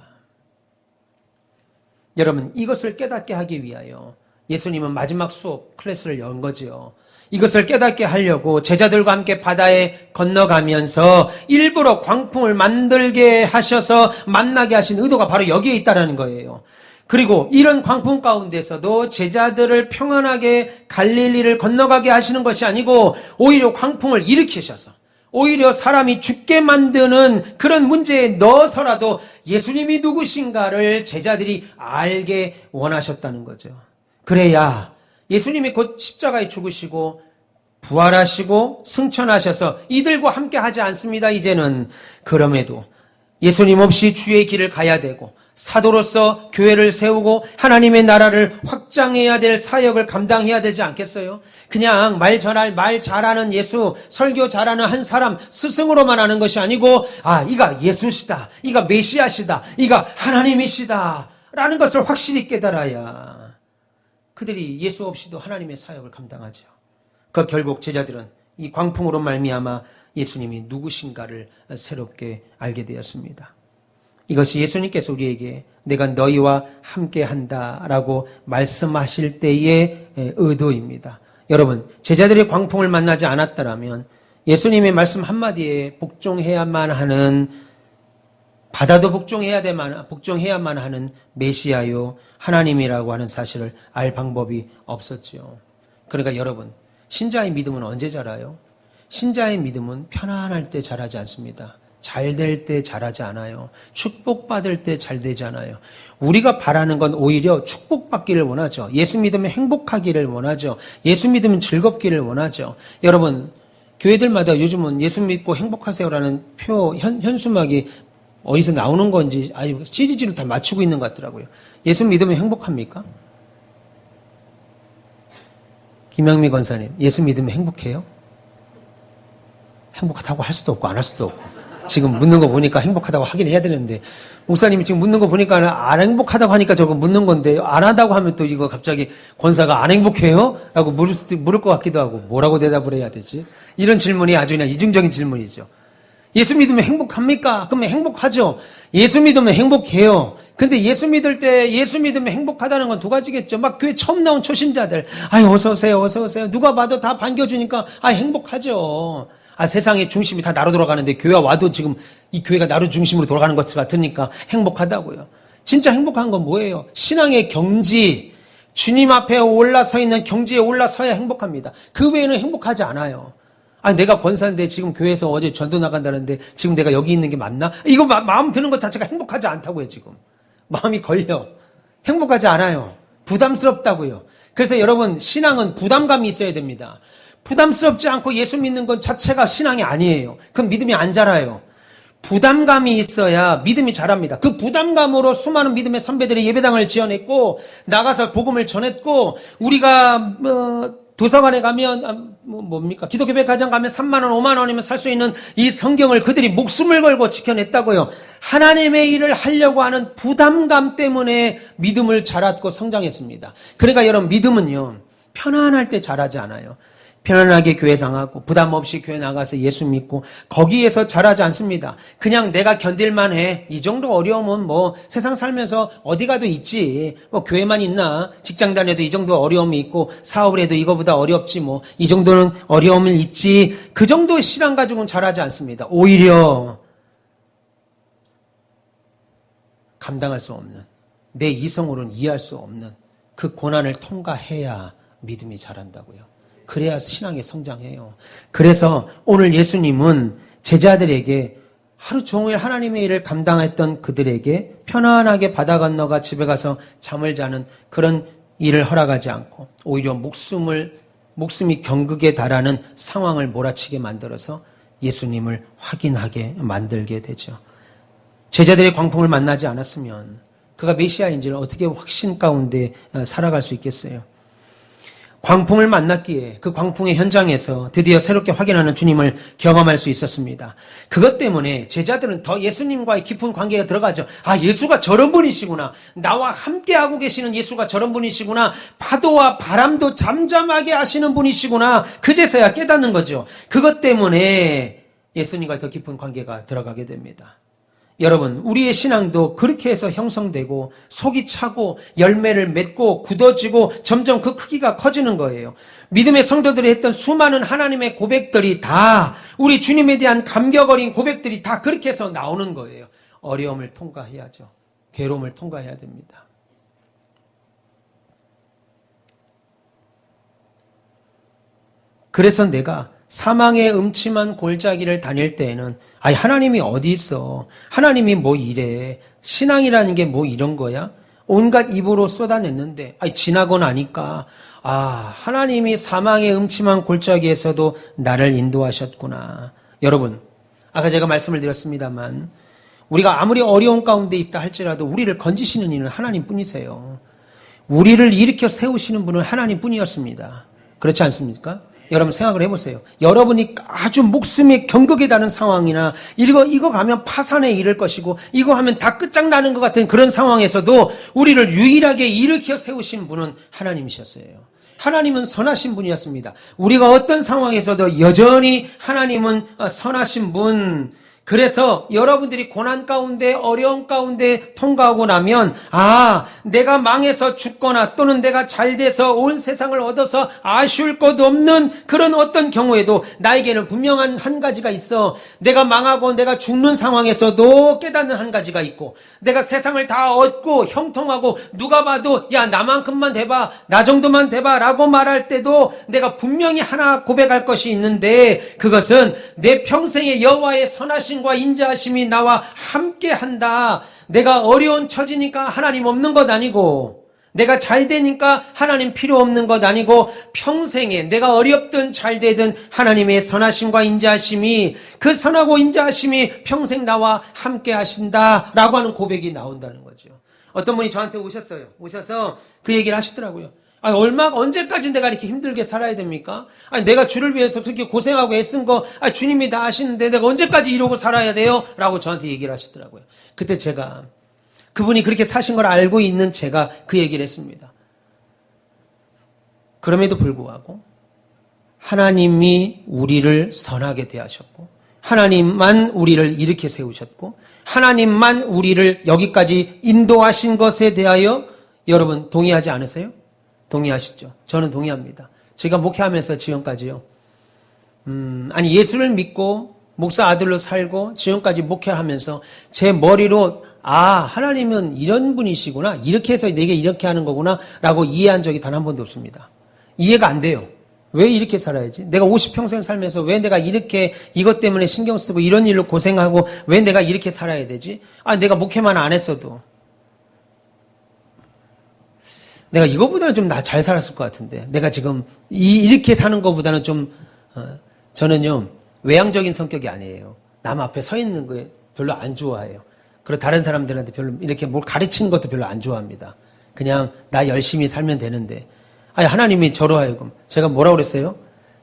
여러분, 이것을 깨닫게 하기 위하여 예수님은 마지막 수업 클래스를 연 거지요. 이것을 깨닫게 하려고 제자들과 함께 바다에 건너가면서 일부러 광풍을 만들게 하셔서 만나게 하신 의도가 바로 여기에 있다는 거예요. 그리고 이런 광풍 가운데서도 제자들을 평안하게 갈릴리를 건너가게 하시는 것이 아니고 오히려 광풍을 일으키셔서 오히려 사람이 죽게 만드는 그런 문제에 넣어서라도 예수님이 누구신가를 제자들이 알게 원하셨다는 거죠. 그래야 예수님이 곧 십자가에 죽으시고 부활하시고 승천하셔서 이들과 함께 하지 않습니다. 이제는. 그럼에도 예수님 없이 주의 길을 가야 되고 사도로서 교회를 세우고 하나님의 나라를 확장해야 될 사역을 감당해야 되지 않겠어요? 그냥 말 잘하는 예수, 설교 잘하는 한 사람 스승으로만 하는 것이 아니고 이가 예수시다, 이가 메시아시다, 이가 하나님이시다 라는 것을 확실히 깨달아야 그들이 예수 없이도 하나님의 사역을 감당하죠. 결국 제자들은 이 광풍으로 말미암아 예수님이 누구신가를 새롭게 알게 되었습니다. 이것이 예수님께서 우리에게 내가 너희와 함께한다 라고 말씀하실 때의 의도입니다. 여러분, 제자들이 광풍을 만나지 않았다면 예수님의 말씀 한마디에 복종해야만 하는, 바다도 복종해야만 하는 메시아요 하나님이라고 하는 사실을 알 방법이 없었지요. 그러니까 여러분, 신자의 믿음은 언제 자라요? 신자의 믿음은 편안할 때 자라지 않습니다. 잘 될 때 자라지 않아요. 축복받을 때 잘 되지 않아요. 우리가 바라는 건 오히려 축복받기를 원하죠. 예수 믿으면 행복하기를 원하죠. 예수 믿으면 즐겁기를 원하죠. 여러분, 교회들마다 요즘은 예수 믿고 행복하세요라는 현수막이 어디서 나오는 건지 시리즈를 다 맞추고 있는 것 같더라고요. 예수 믿으면 행복합니까? 김양미 권사님, 예수 믿으면 행복해요? 행복하다고 할 수도 없고 안 할 수도 없고. 지금 묻는 거 보니까 행복하다고 하긴 해야 되는데, 목사님이 지금 묻는 거 보니까 안 행복하다고 하니까 저거 묻는 건데, 안 한다고 하면 또 이거 갑자기 권사가 안 행복해요? 라고 물을 것 같기도 하고, 뭐라고 대답을 해야 되지? 이런 질문이 아주 그냥 이중적인 질문이죠. 예수 믿으면 행복합니까? 그러면 행복하죠. 예수 믿으면 행복해요. 근데 예수 믿으면 행복하다는 건 두 가지겠죠. 막 교회 처음 나온 초신자들, 어서 오세요. 누가 봐도 다 반겨주니까, 행복하죠. 세상의 중심이 다 나로 돌아가는데 교회 와도 지금 이 교회가 나로 중심으로 돌아가는 것 같으니까 행복하다고요. 진짜 행복한 건 뭐예요? 신앙의 경지, 주님 앞에 올라서 있는 경지에 올라서야 행복합니다. 그 외에는 행복하지 않아요. 내가 권사인데 지금 교회에서 어제 전도 나간다는데 지금 내가 여기 있는 게 맞나? 이거 마음 드는 것 자체가 행복하지 않다고요, 지금. 마음이 걸려. 행복하지 않아요. 부담스럽다고요. 그래서 여러분, 신앙은 부담감이 있어야 됩니다. 부담스럽지 않고 예수 믿는 것 자체가 신앙이 아니에요. 그럼 믿음이 안 자라요. 부담감이 있어야 믿음이 자랍니다. 그 부담감으로 수많은 믿음의 선배들이 예배당을 지어냈고 나가서 복음을 전했고, 우리가 도서관에 가면 기독교 백화점 가면 3만 원, 5만 원이면 살 수 있는 이 성경을 그들이 목숨을 걸고 지켜냈다고요. 하나님의 일을 하려고 하는 부담감 때문에 믿음을 자랐고 성장했습니다. 그러니까 여러분, 믿음은요, 편안할 때 자라지 않아요. 편안하게 교회 나가고 부담 없이 교회 나가서 예수 믿고 거기에서 자라지 않습니다. 그냥 내가 견딜만 해. 이 정도 어려움은 세상 살면서 어디 가도 있지. 교회만 있나? 직장 다녀도 이 정도 어려움이 있고 사업을 해도 이거보다 어렵지 이 정도는 어려움이 있지. 그 정도의 신앙 가지고는 자라지 않습니다. 오히려 감당할 수 없는, 내 이성으로는 이해할 수 없는 그 고난을 통과해야 믿음이 자란다고요. 그래야 신앙이 성장해요. 그래서 오늘 예수님은 제자들에게 하루 종일 하나님의 일을 감당했던 그들에게 편안하게 바다 건너가 집에 가서 잠을 자는 그런 일을 허락하지 않고 오히려 목숨이 경극에 달하는 상황을 몰아치게 만들어서 예수님을 확인하게 만들게 되죠. 제자들의 광풍을 만나지 않았으면 그가 메시아인지를 어떻게 확신 가운데 살아갈 수 있겠어요? 광풍을 만났기에 그 광풍의 현장에서 드디어 새롭게 확인하는 주님을 경험할 수 있었습니다. 그것 때문에 제자들은 더 예수님과의 깊은 관계가 들어가죠. 아, 예수가 저런 분이시구나. 나와 함께하고 계시는 예수가 저런 분이시구나. 파도와 바람도 잠잠하게 하시는 분이시구나. 그제서야 깨닫는 거죠. 그것 때문에 예수님과 더 깊은 관계가 들어가게 됩니다. 여러분, 우리의 신앙도 그렇게 해서 형성되고 속이 차고 열매를 맺고 굳어지고 점점 그 크기가 커지는 거예요. 믿음의 성도들이 했던 수많은 하나님의 고백들이 다 우리 주님에 대한 감격 어린 고백들이 다 그렇게 해서 나오는 거예요. 어려움을 통과해야죠. 괴로움을 통과해야 됩니다. 그래서 내가 사망의 음침한 골짜기를 다닐 때에는 아니 하나님이 어디 있어? 하나님이 뭐 이래? 신앙이라는 게 뭐 이런 거야? 온갖 입으로 쏟아냈는데 아니 지나고 나니까 아 하나님이 사망의 음침한 골짜기에서도 나를 인도하셨구나. 여러분 아까 제가 말씀을 드렸습니다만 우리가 아무리 어려운 가운데 있다 할지라도 우리를 건지시는 이는 하나님뿐이세요. 우리를 일으켜 세우시는 분은 하나님뿐이었습니다. 그렇지 않습니까? 여러분 생각을 해보세요. 여러분이 아주 목숨이 경극에 닿는 상황이나 이거 가면 파산에 이를 것이고 이거 하면 다 끝장나는 것 같은 그런 상황에서도 우리를 유일하게 일으켜 세우신 분은 하나님이셨어요. 하나님은 선하신 분이었습니다. 우리가 어떤 상황에서도 여전히 하나님은 선하신 분. 그래서 여러분들이 고난 가운데 어려움 가운데 통과하고 나면 아 내가 망해서 죽거나 또는 내가 잘돼서 온 세상을 얻어서 아쉬울 것 없는 그런 어떤 경우에도 나에게는 분명한 한 가지가 있어. 내가 망하고 내가 죽는 상황에서도 깨닫는 한 가지가 있고 내가 세상을 다 얻고 형통하고 누가 봐도 야 나만큼만 돼봐 나 정도만 돼봐 라고 말할 때도 내가 분명히 하나 고백할 것이 있는데 그것은 내 평생의 여호와의 선하신 과 인자하심이 나와 함께한다. 내가 어려운 처지니까 하나님 없는 것 아니고 내가 잘 되니까 하나님 필요 없는 것 아니고 평생에 내가 어렵든 잘 되든 하나님의 선하심과 인자하심이 그 선하고 인자하심이 평생 나와 함께하신다라고 하는 고백이 나온다는 거죠. 어떤 분이 저한테 오셔서 그 얘기를 하시더라고요. 아니, 언제까지 내가 이렇게 힘들게 살아야 됩니까? 아니, 내가 주를 위해서 그렇게 고생하고 애쓴 거, 주님이 다 아시는데 내가 언제까지 이러고 살아야 돼요? 라고 저한테 얘기를 하시더라고요. 그때 제가, 그분이 그렇게 사신 걸 알고 있는 제가 그 얘기를 했습니다. 그럼에도 불구하고, 하나님이 우리를 선하게 대하셨고, 하나님만 우리를 일으켜 세우셨고, 하나님만 우리를 여기까지 인도하신 것에 대하여 여러분 동의하지 않으세요? 동의하시죠? 저는 동의합니다. 제가 목회하면서 지금까지요. 아니 예수를 믿고 목사 아들로 살고 지금까지 목회하면서 제 머리로 아 하나님은 이런 분이시구나 이렇게 해서 내게 이렇게 하는 거구나 라고 이해한 적이 단 한 번도 없습니다. 이해가 안 돼요. 왜 이렇게 살아야지? 내가 50평생 살면서 왜 내가 이렇게 이것 때문에 신경 쓰고 이런 일로 고생하고 왜 내가 이렇게 살아야 되지? 아 내가 목회만 안 했어도 내가 이거보다는 좀 잘 살았을 것 같은데 내가 지금 이렇게 사는 것보다는 좀 저는요 외향적인 성격이 아니에요. 남 앞에 서 있는 거 별로 안 좋아해요. 그리고 다른 사람들한테 별로 이렇게 뭘 가르치는 것도 별로 안 좋아합니다. 그냥 나 열심히 살면 되는데 아니 하나님이 저로 하여금 제가 뭐라고 그랬어요?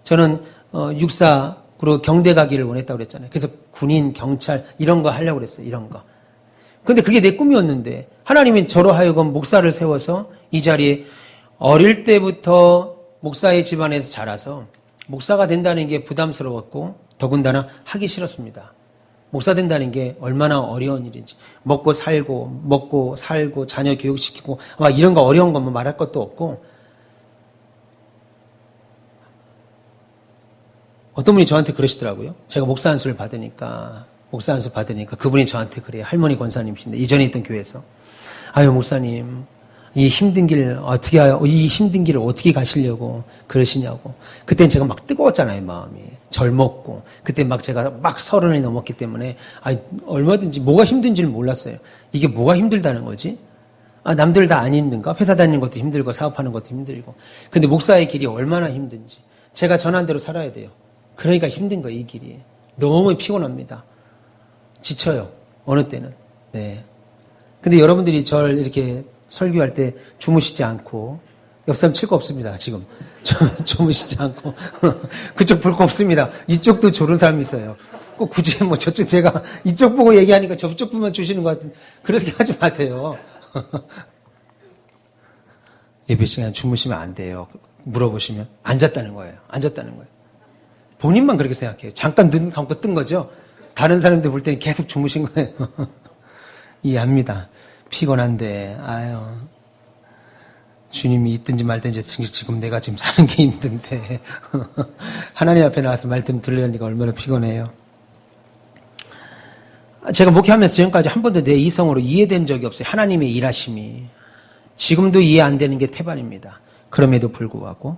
저는 육사로 경대 가기를 원했다고 그랬잖아요. 그래서 군인, 경찰 이런 거 하려고 그랬어요. 이런 거. 근데 그게 내 꿈이었는데 하나님이 저로 하여금 목사를 세워서 이 자리에 어릴 때부터 목사의 집안에서 자라서 목사가 된다는 게 부담스러웠고 더군다나 하기 싫었습니다. 목사 된다는 게 얼마나 어려운 일인지 먹고 살고 자녀 교육시키고 막 이런 거 어려운 거 뭐 말할 것도 없고 어떤 분이 저한테 그러시더라고요. 제가 목사 안수를 받으니까 목사 안수 받으니까 그분이 저한테 그래요. 할머니 권사님이신데 이전에 있던 교회에서. 아유 목사님 이 힘든 길을 어떻게 가시려고 그러시냐고. 그땐 제가 막 뜨거웠잖아요, 마음이. 젊었고. 그때 막 제가 막 30이 넘었기 때문에, 얼마든지 뭐가 힘든지를 몰랐어요. 이게 뭐가 힘들다는 거지? 남들 다 안 힘든가? 회사 다니는 것도 힘들고, 사업하는 것도 힘들고. 근데 목사의 길이 얼마나 힘든지. 제가 전한 대로 살아야 돼요. 그러니까 힘든 거예요, 이 길이. 너무 피곤합니다. 지쳐요. 어느 때는. 네. 근데 여러분들이 저를 이렇게 설교할 때 주무시지 않고 옆사람 칠 거 없습니다. 지금 주무시지 않고 그쪽 볼 거 없습니다. 이쪽도 졸은 사람이 있어요. 꼭 굳이 뭐 저쪽 제가 이쪽 보고 얘기하니까 저쪽 보면 주시는 것 같은 그렇게 하지 마세요. 예배 시간 주무시면 안 돼요. 물어보시면 앉았다는 거예요. 앉았다는 거예요. 본인만 그렇게 생각해요. 잠깐 눈 감고 뜬 거죠. 다른 사람들 볼 때는 계속 주무신 거예요. 이해합니다. 피곤한데, 주님이 있든지 말든지 지금 내가 지금 사는 게 힘든데, 하나님 앞에 나와서 말씀 들으려니까 얼마나 피곤해요. 제가 목회하면서 지금까지 한 번도 내 이성으로 이해된 적이 없어요. 하나님의 일하심이. 지금도 이해 안 되는 게 태반입니다. 그럼에도 불구하고,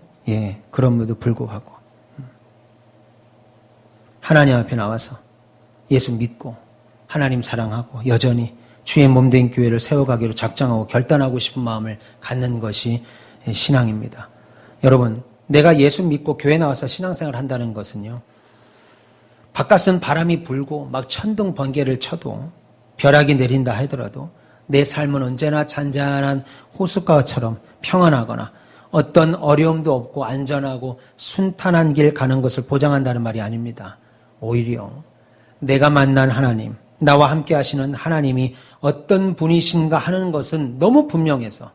하나님 앞에 나와서 예수 믿고, 하나님 사랑하고, 여전히 주의 몸된 교회를 세워가기로 작정하고 결단하고 싶은 마음을 갖는 것이 신앙입니다. 여러분, 내가 예수 믿고 교회 나와서 신앙생활을 한다는 것은요, 바깥은 바람이 불고 막 천둥 번개를 쳐도 벼락이 내린다 하더라도 내 삶은 언제나 잔잔한 호숫가처럼 평안하거나 어떤 어려움도 없고 안전하고 순탄한 길 가는 것을 보장한다는 말이 아닙니다. 오히려 내가 만난 하나님, 나와 함께 하시는 하나님이 어떤 분이신가 하는 것은 너무 분명해서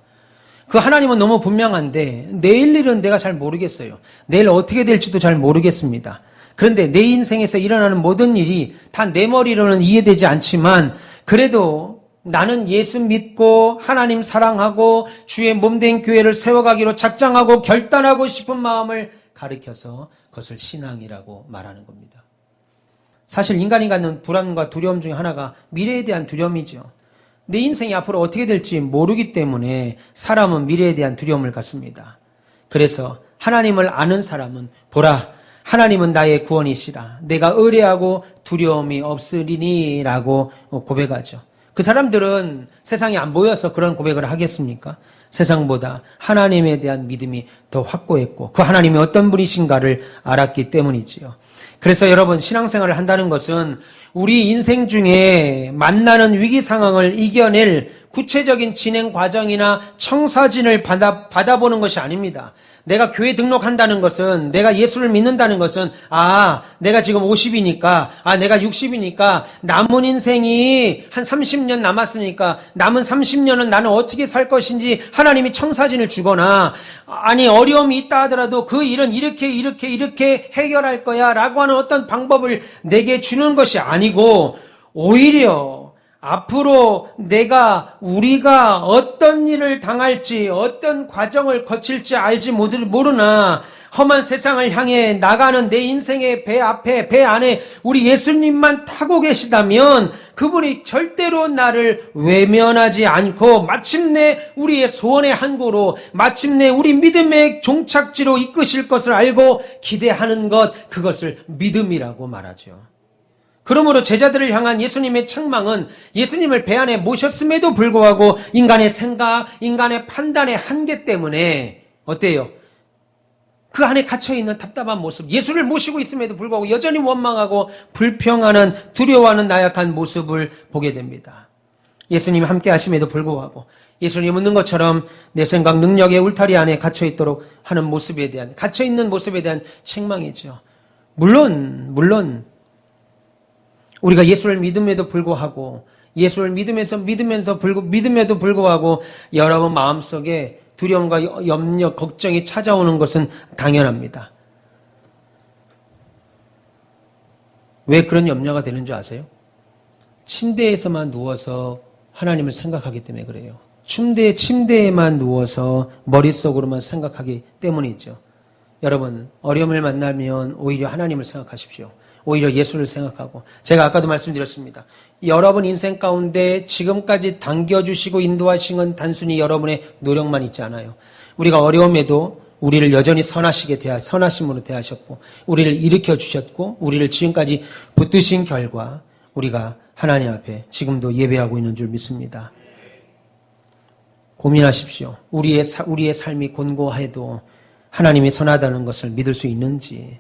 그 하나님은 너무 분명한데 내일 일은 내가 잘 모르겠어요. 내일 어떻게 될지도 잘 모르겠습니다. 그런데 내 인생에서 일어나는 모든 일이 다 내 머리로는 이해되지 않지만 그래도 나는 예수 믿고 하나님 사랑하고 주의 몸된 교회를 세워가기로 작정하고 결단하고 싶은 마음을 가리켜서 그것을 신앙이라고 말하는 겁니다. 사실 인간이 갖는 불안과 두려움 중에 하나가 미래에 대한 두려움이죠. 내 인생이 앞으로 어떻게 될지 모르기 때문에 사람은 미래에 대한 두려움을 갖습니다. 그래서 하나님을 아는 사람은 보라, 하나님은 나의 구원이시라. 내가 의뢰하고 두려움이 없으리니 라고 고백하죠. 그 사람들은 세상이 안 보여서 그런 고백을 하겠습니까? 세상보다 하나님에 대한 믿음이 더 확고했고 그 하나님이 어떤 분이신가를 알았기 때문이지요. 그래서 여러분, 신앙생활을 한다는 것은 우리 인생 중에 만나는 위기 상황을 이겨낼 구체적인 진행 과정이나 청사진을 받아보는 것이 아닙니다. 내가 교회 등록한다는 것은, 내가 예수를 믿는다는 것은, 내가 지금 50이니까, 내가 60이니까, 남은 인생이 한 30년 남았으니까, 남은 30년은 나는 어떻게 살 것인지 하나님이 청사진을 주거나, 어려움이 있다 하더라도 그 일은 이렇게 해결할 거야 라고 하는 어떤 방법을 내게 주는 것이 아니고, 오히려 앞으로 우리가 어떤 일을 당할지, 어떤 과정을 거칠지 알지 모르나 험한 세상을 향해 나가는 내 인생의 배 앞에, 배 안에 우리 예수님만 타고 계시다면 그분이 절대로 나를 외면하지 않고 마침내 우리의 소원의 항구로, 마침내 우리 믿음의 종착지로 이끄실 것을 알고 기대하는 것, 그것을 믿음이라고 말하죠. 그러므로 제자들을 향한 예수님의 책망은 예수님을 배 안에 모셨음에도 불구하고 인간의 생각, 인간의 판단의 한계 때문에 어때요? 그 안에 갇혀있는 답답한 모습, 예수를 모시고 있음에도 불구하고 여전히 원망하고 불평하는, 두려워하는 나약한 모습을 보게 됩니다. 예수님이 함께 하심에도 불구하고 예수님 묻는 것처럼 내 생각, 능력의 울타리 안에 갇혀있도록 하는 모습에 대한, 갇혀있는 모습에 대한 책망이죠. 물론 우리가 예수를 믿음에도 불구하고, 예수를 믿으면서 믿음에도 불구하고 여러분 마음속에 두려움과 염려, 걱정이 찾아오는 것은 당연합니다. 왜 그런 염려가 되는 줄 아세요? 침대에서만 누워서 하나님을 생각하기 때문에 그래요. 침대에만 누워서 머릿속으로만 생각하기 때문이죠. 여러분, 어려움을 만나면 오히려 하나님을 생각하십시오. 오히려 예수를 생각하고, 제가 아까도 말씀드렸습니다. 여러분 인생 가운데 지금까지 당겨주시고 인도하신 건 단순히 여러분의 노력만 있지 않아요. 우리가 어려움에도 우리를 여전히 선하심으로 대하셨고, 우리를 일으켜 주셨고, 우리를 지금까지 붙드신 결과 우리가 하나님 앞에 지금도 예배하고 있는 줄 믿습니다. 고민하십시오. 우리의 삶이 곤고해도 하나님이 선하다는 것을 믿을 수 있는지.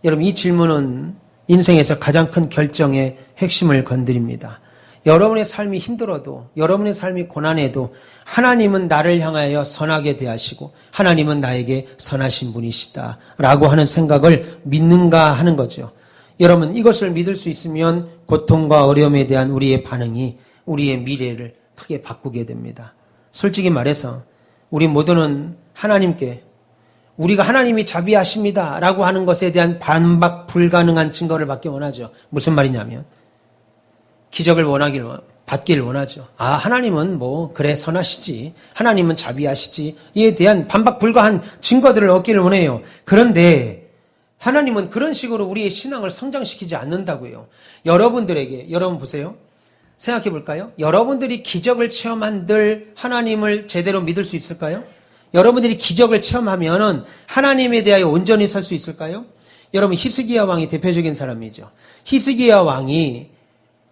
여러분, 이 질문은 인생에서 가장 큰 결정의 핵심을 건드립니다. 여러분의 삶이 힘들어도, 여러분의 삶이 고난해도 하나님은 나를 향하여 선하게 대하시고 하나님은 나에게 선하신 분이시다 라고 하는 생각을 믿는가 하는 거죠. 여러분, 이것을 믿을 수 있으면 고통과 어려움에 대한 우리의 반응이 우리의 미래를 크게 바꾸게 됩니다. 솔직히 말해서 우리 모두는 하나님께 우리가 하나님이 자비하십니다 라고 하는 것에 대한 반박 불가능한 증거를 받기 원하죠. 무슨 말이냐면 기적을 받기를 원하죠. 아, 하나님은 그래 선하시지, 하나님은 자비하시지, 이에 대한 반박 불가한 증거들을 얻기를 원해요. 그런데 하나님은 그런 식으로 우리의 신앙을 성장시키지 않는다고요. 여러분 보세요. 생각해 볼까요? 여러분들이 기적을 체험한들 하나님을 제대로 믿을 수 있을까요? 여러분들이 기적을 체험하면은 하나님에 대하여 온전히 설 수 있을까요? 여러분, 히스기야 왕이 대표적인 사람이죠. 히스기야 왕이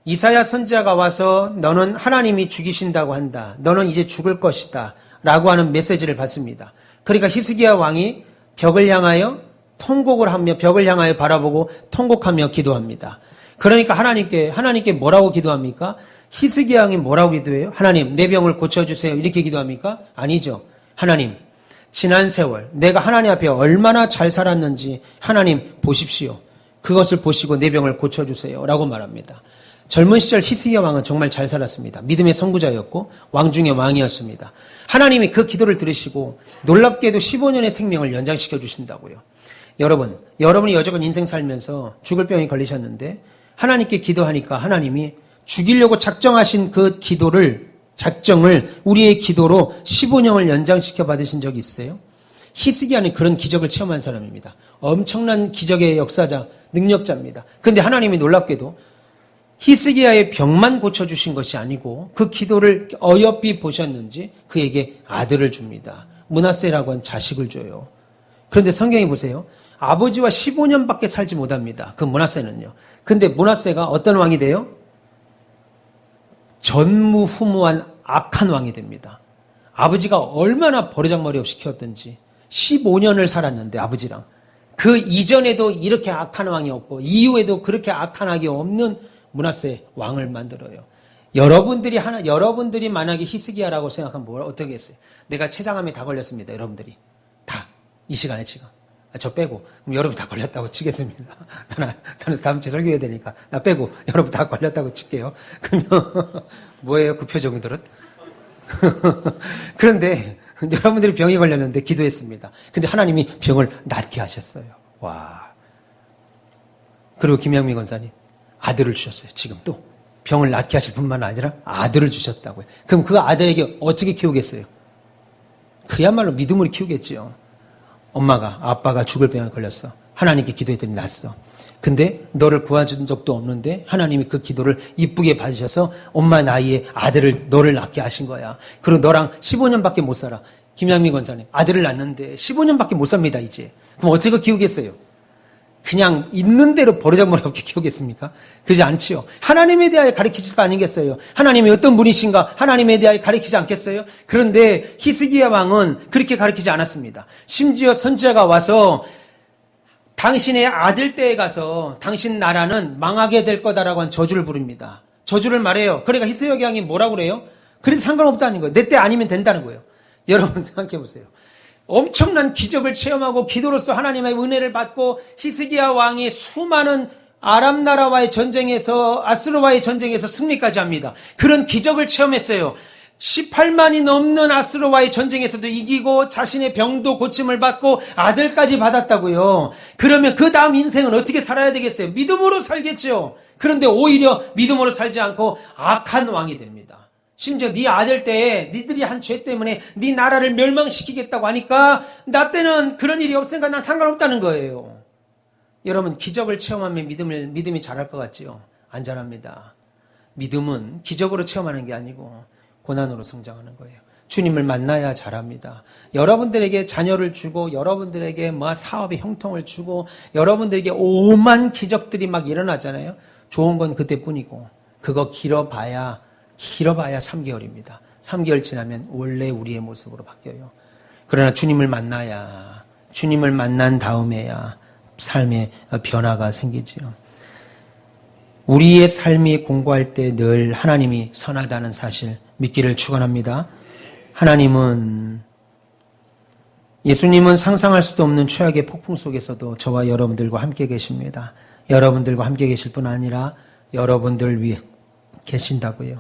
이사야 선지자가 와서 너는 하나님이 죽이신다고 한다. 너는 이제 죽을 것이다. 라고 하는 메시지를 받습니다. 그러니까 히스기야 왕이 벽을 향하여 통곡을 하며 벽을 향하여 바라보고 통곡하며 기도합니다. 그러니까 하나님께 뭐라고 기도합니까? 히스기야 왕이 뭐라고 기도해요? 하나님, 내 병을 고쳐주세요. 이렇게 기도합니까? 아니죠. 하나님, 지난 세월 내가 하나님 앞에 얼마나 잘 살았는지 하나님 보십시오. 그것을 보시고 내 병을 고쳐주세요. 라고 말합니다. 젊은 시절 히스기야 왕은 정말 잘 살았습니다. 믿음의 선구자였고 왕 중의 왕이었습니다. 하나님이 그 기도를 들으시고 놀랍게도 15년의 생명을 연장시켜 주신다고요. 여러분이 여태까지 인생 살면서 죽을 병이 걸리셨는데 하나님께 기도하니까 하나님이 죽이려고 작정하신 그 작정을 우리의 기도로 15년을 연장시켜 받으신 적이 있어요? 히스기야는 그런 기적을 체험한 사람입니다. 엄청난 기적의 역사자, 능력자입니다. 그런데 하나님이 놀랍게도 히스기야의 병만 고쳐주신 것이 아니고 그 기도를 어여삐 보셨는지 그에게 아들을 줍니다. 므낫세라고 한 자식을 줘요. 그런데 성경에 보세요. 아버지와 15년밖에 살지 못합니다. 그 므낫세는요. 근데 므낫세가 어떤 왕이 돼요? 전무후무한 악한 왕이 됩니다. 아버지가 얼마나 버르장머리 없이 키웠던지 15년을 살았는데 아버지랑 그 이전에도 이렇게 악한 왕이 없고 이후에도 그렇게 악한 왕이 없는 므낫세 왕을 만들어요. 여러분들이 만약에 히스기야라고 생각하면 어떻게 했어요? 내가 췌장암에 다 걸렸습니다. 여러분들이 다 이 시간에 지금 저 빼고 그럼 여러분 다 걸렸다고 치겠습니다. 나는 다음 주에 설교해야 되니까 나 빼고 여러분 다 걸렸다고 칠게요. 그러면 뭐예요? 그 표정들은? 그런데 여러분들이 병이 걸렸는데 기도했습니다. 근데 하나님이 병을 낫게 하셨어요. 와. 그리고 김양미 권사님 아들을 주셨어요. 지금 또 병을 낫게 하실 뿐만 아니라 아들을 주셨다고요. 그럼 그 아들에게 어떻게 키우겠어요? 그야말로 믿음으로 키우겠지요. 아빠가 죽을 병에 걸렸어. 하나님께 기도했더니 낫어. 근데 너를 구해준 적도 없는데 하나님이 그 기도를 이쁘게 봐주셔서 엄마 나이에 너를 낳게 하신 거야. 그리고 너랑 15년밖에 못 살아. 김양미 권사님 아들을 낳는데 15년밖에 못 삽니다 이제. 그럼 어떻게 키우겠어요? 그냥 있는 대로 버르장머리 없게 키우겠습니까? 그러지 않지요. 하나님에 대하여 가르치실 거 아니겠어요? 하나님이 어떤 분이신가 하나님에 대하여 가르치지 않겠어요? 그런데 히스기야 왕은 그렇게 가르치지 않았습니다. 심지어 선지자가 와서 당신의 아들 때에 가서 당신 나라는 망하게 될 거다라고 한 저주를 부릅니다. 저주를 말해요. 그러니까 히스기야 왕이 뭐라고 그래요? 그래도 상관없다는 거예요. 내 때 아니면 된다는 거예요. 여러분 생각해 보세요. 엄청난 기적을 체험하고 기도로서 하나님의 은혜를 받고 히스기야 왕이 수많은 아람 나라와의 전쟁에서 아스루와의 전쟁에서 승리까지 합니다. 그런 기적을 체험했어요. 18만이 넘는 아스루와의 전쟁에서도 이기고 자신의 병도 고침을 받고 아들까지 받았다고요. 그러면 그 다음 인생은 어떻게 살아야 되겠어요? 믿음으로 살겠죠. 그런데 오히려 믿음으로 살지 않고 악한 왕이 됩니다. 심지어 네 아들 때에 니들이 한 죄 때문에 네 나라를 멸망시키겠다고 하니까 나 때는 그런 일이 없으니까 난 상관없다는 거예요. 여러분 기적을 체험하면 믿음이 자랄 것 같지요? 안 자랍니다. 믿음은 기적으로 체험하는 게 아니고 고난으로 성장하는 거예요. 주님을 만나야 자랍니다. 여러분들에게 자녀를 주고 여러분들에게 사업의 형통을 주고 여러분들에게 오만 기적들이 막 일어나잖아요. 좋은 건 그때뿐이고 그거 길어봐야 3개월입니다. 3개월 지나면 원래 우리의 모습으로 바뀌어요. 그러나 주님을 만나야 주님을 만난 다음에야 삶의 변화가 생기지요. 우리의 삶이 공고할 때 늘 하나님이 선하다는 사실 믿기를 축원합니다. 예수님은 상상할 수도 없는 최악의 폭풍 속에서도 저와 여러분들과 함께 계십니다. 여러분들과 함께 계실 뿐 아니라 여러분들 위해 계신다고요.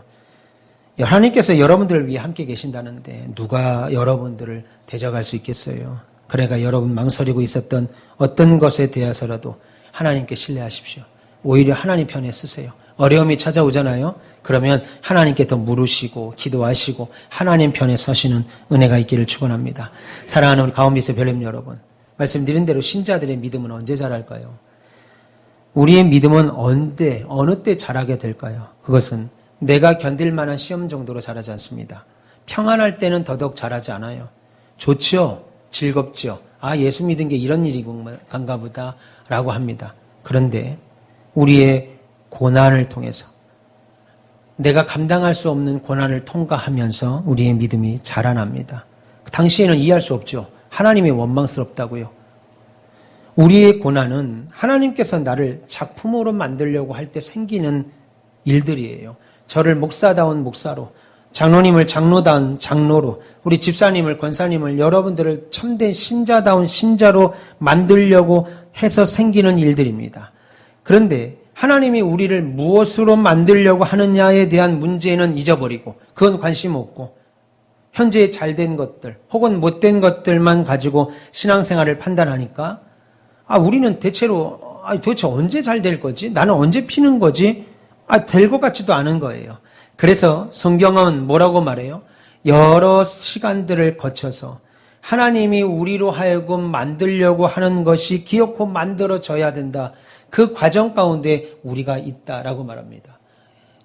하나님께서 여러분들을 위해 함께 계신다는데 누가 여러분들을 대적할 수 있겠어요? 그러니까 여러분 망설이고 있었던 어떤 것에 대해서라도 하나님께 신뢰하십시오. 오히려 하나님 편에 쓰세요. 어려움이 찾아오잖아요. 그러면 하나님께 더 물으시고 기도하시고 하나님 편에 서시는 은혜가 있기를 축원합니다. 사랑하는 우리 가온미스 별님 여러분, 말씀드린 대로 신자들의 믿음은 언제 자랄까요? 우리의 믿음은 어느 때 자라게 될까요? 그것은 내가 견딜 만한 시험 정도로 자라지 않습니다. 평안할 때는 더더욱 자라지 않아요. 좋지요? 즐겁지요? 예수 믿은 게 이런 일인가 보다 라고 합니다. 그런데 우리의 고난을 통해서 내가 감당할 수 없는 고난을 통과하면서 우리의 믿음이 자라납니다. 당시에는 이해할 수 없죠. 하나님이 원망스럽다고요. 우리의 고난은 하나님께서 나를 작품으로 만들려고 할 때 생기는 일들이에요. 저를 목사다운 목사로, 장로님을 장로다운 장로로, 우리 집사님을 권사님을 여러분들을 참된 신자다운 신자로 만들려고 해서 생기는 일들입니다. 그런데 하나님이 우리를 무엇으로 만들려고 하느냐에 대한 문제는 잊어버리고 그건 관심 없고 현재 잘된 것들 혹은 못된 것들만 가지고 신앙생활을 판단하니까 우리는 도대체 언제 잘 될 거지? 나는 언제 피는 거지? 될 것 같지도 않은 거예요. 그래서 성경은 뭐라고 말해요? 여러 시간들을 거쳐서 하나님이 우리로 하여금 만들려고 하는 것이 기어코 만들어져야 된다. 그 과정 가운데 우리가 있다라고 말합니다.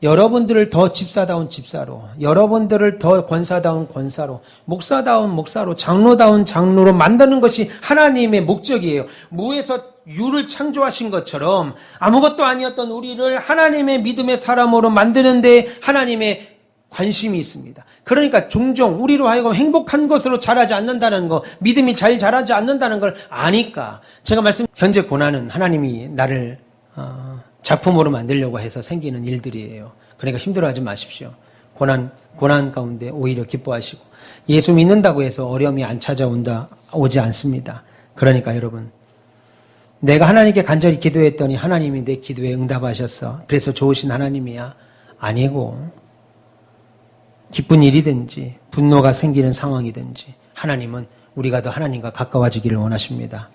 여러분들을 더 집사다운 집사로, 여러분들을 더 권사다운 권사로, 목사다운 목사로, 장로다운 장로로 만드는 것이 하나님의 목적이에요. 무에서 유를 창조하신 것처럼 아무것도 아니었던 우리를 하나님의 믿음의 사람으로 만드는 데 하나님의 관심이 있습니다. 그러니까 종종 우리로 하여금 행복한 것으로 자라지 않는다는 거, 믿음이 잘 자라지 않는다는 걸 아니까 제가 현재 고난은 하나님이 나를 작품으로 만들려고 해서 생기는 일들이에요. 그러니까 힘들어하지 마십시오. 고난 가운데 오히려 기뻐하시고 예수 믿는다고 해서 어려움이 안 오지 않습니다. 그러니까 여러분, 내가 하나님께 간절히 기도했더니 하나님이 내 기도에 응답하셨어. 그래서 좋으신 하나님이야. 아니고 기쁜 일이든지 분노가 생기는 상황이든지 하나님은 우리가 더 하나님과 가까워지기를 원하십니다.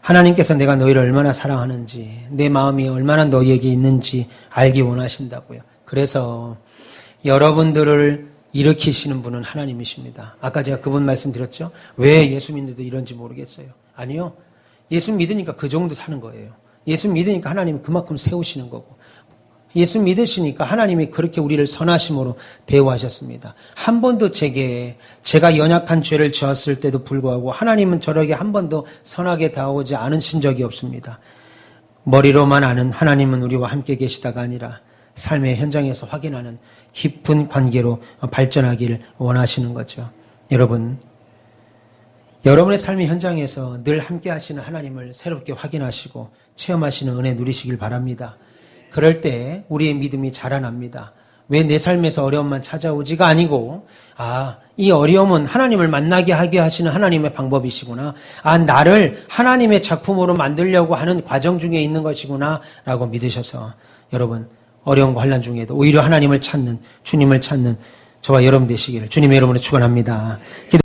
하나님께서 내가 너희를 얼마나 사랑하는지 내 마음이 얼마나 너희에게 있는지 알기 원하신다고요. 그래서 여러분들을 일으키시는 분은 하나님이십니다. 아까 제가 그분 말씀드렸죠? 왜 예수 믿는데도 이런지 모르겠어요. 아니요. 예수 믿으니까 그 정도 사는 거예요. 예수 믿으니까 하나님이 그만큼 세우시는 거고 예수 믿으시니까 하나님이 그렇게 우리를 선하심으로 대우하셨습니다. 한 번도 제가 연약한 죄를 지었을 때도 불구하고 하나님은 저에게 한 번도 선하게 다가오지 않으신 적이 없습니다. 머리로만 아는 하나님은 우리와 함께 계시다가 아니라 삶의 현장에서 확인하는 깊은 관계로 발전하기를 원하시는 거죠. 여러분의 삶의 현장에서 늘 함께 하시는 하나님을 새롭게 확인하시고 체험하시는 은혜 누리시길 바랍니다. 그럴 때 우리의 믿음이 자라납니다. 왜 내 삶에서 어려움만 찾아오지가 아니고 이 어려움은 하나님을 만나게 하게 하시는 하나님의 방법이시구나. 나를 하나님의 작품으로 만들려고 하는 과정 중에 있는 것이구나 라고 믿으셔서 여러분 어려움과 환난 중에도 오히려 하나님을 찾는 주님을 찾는 저와 여러분 되시기를 주님의 이름으로 축원합니다.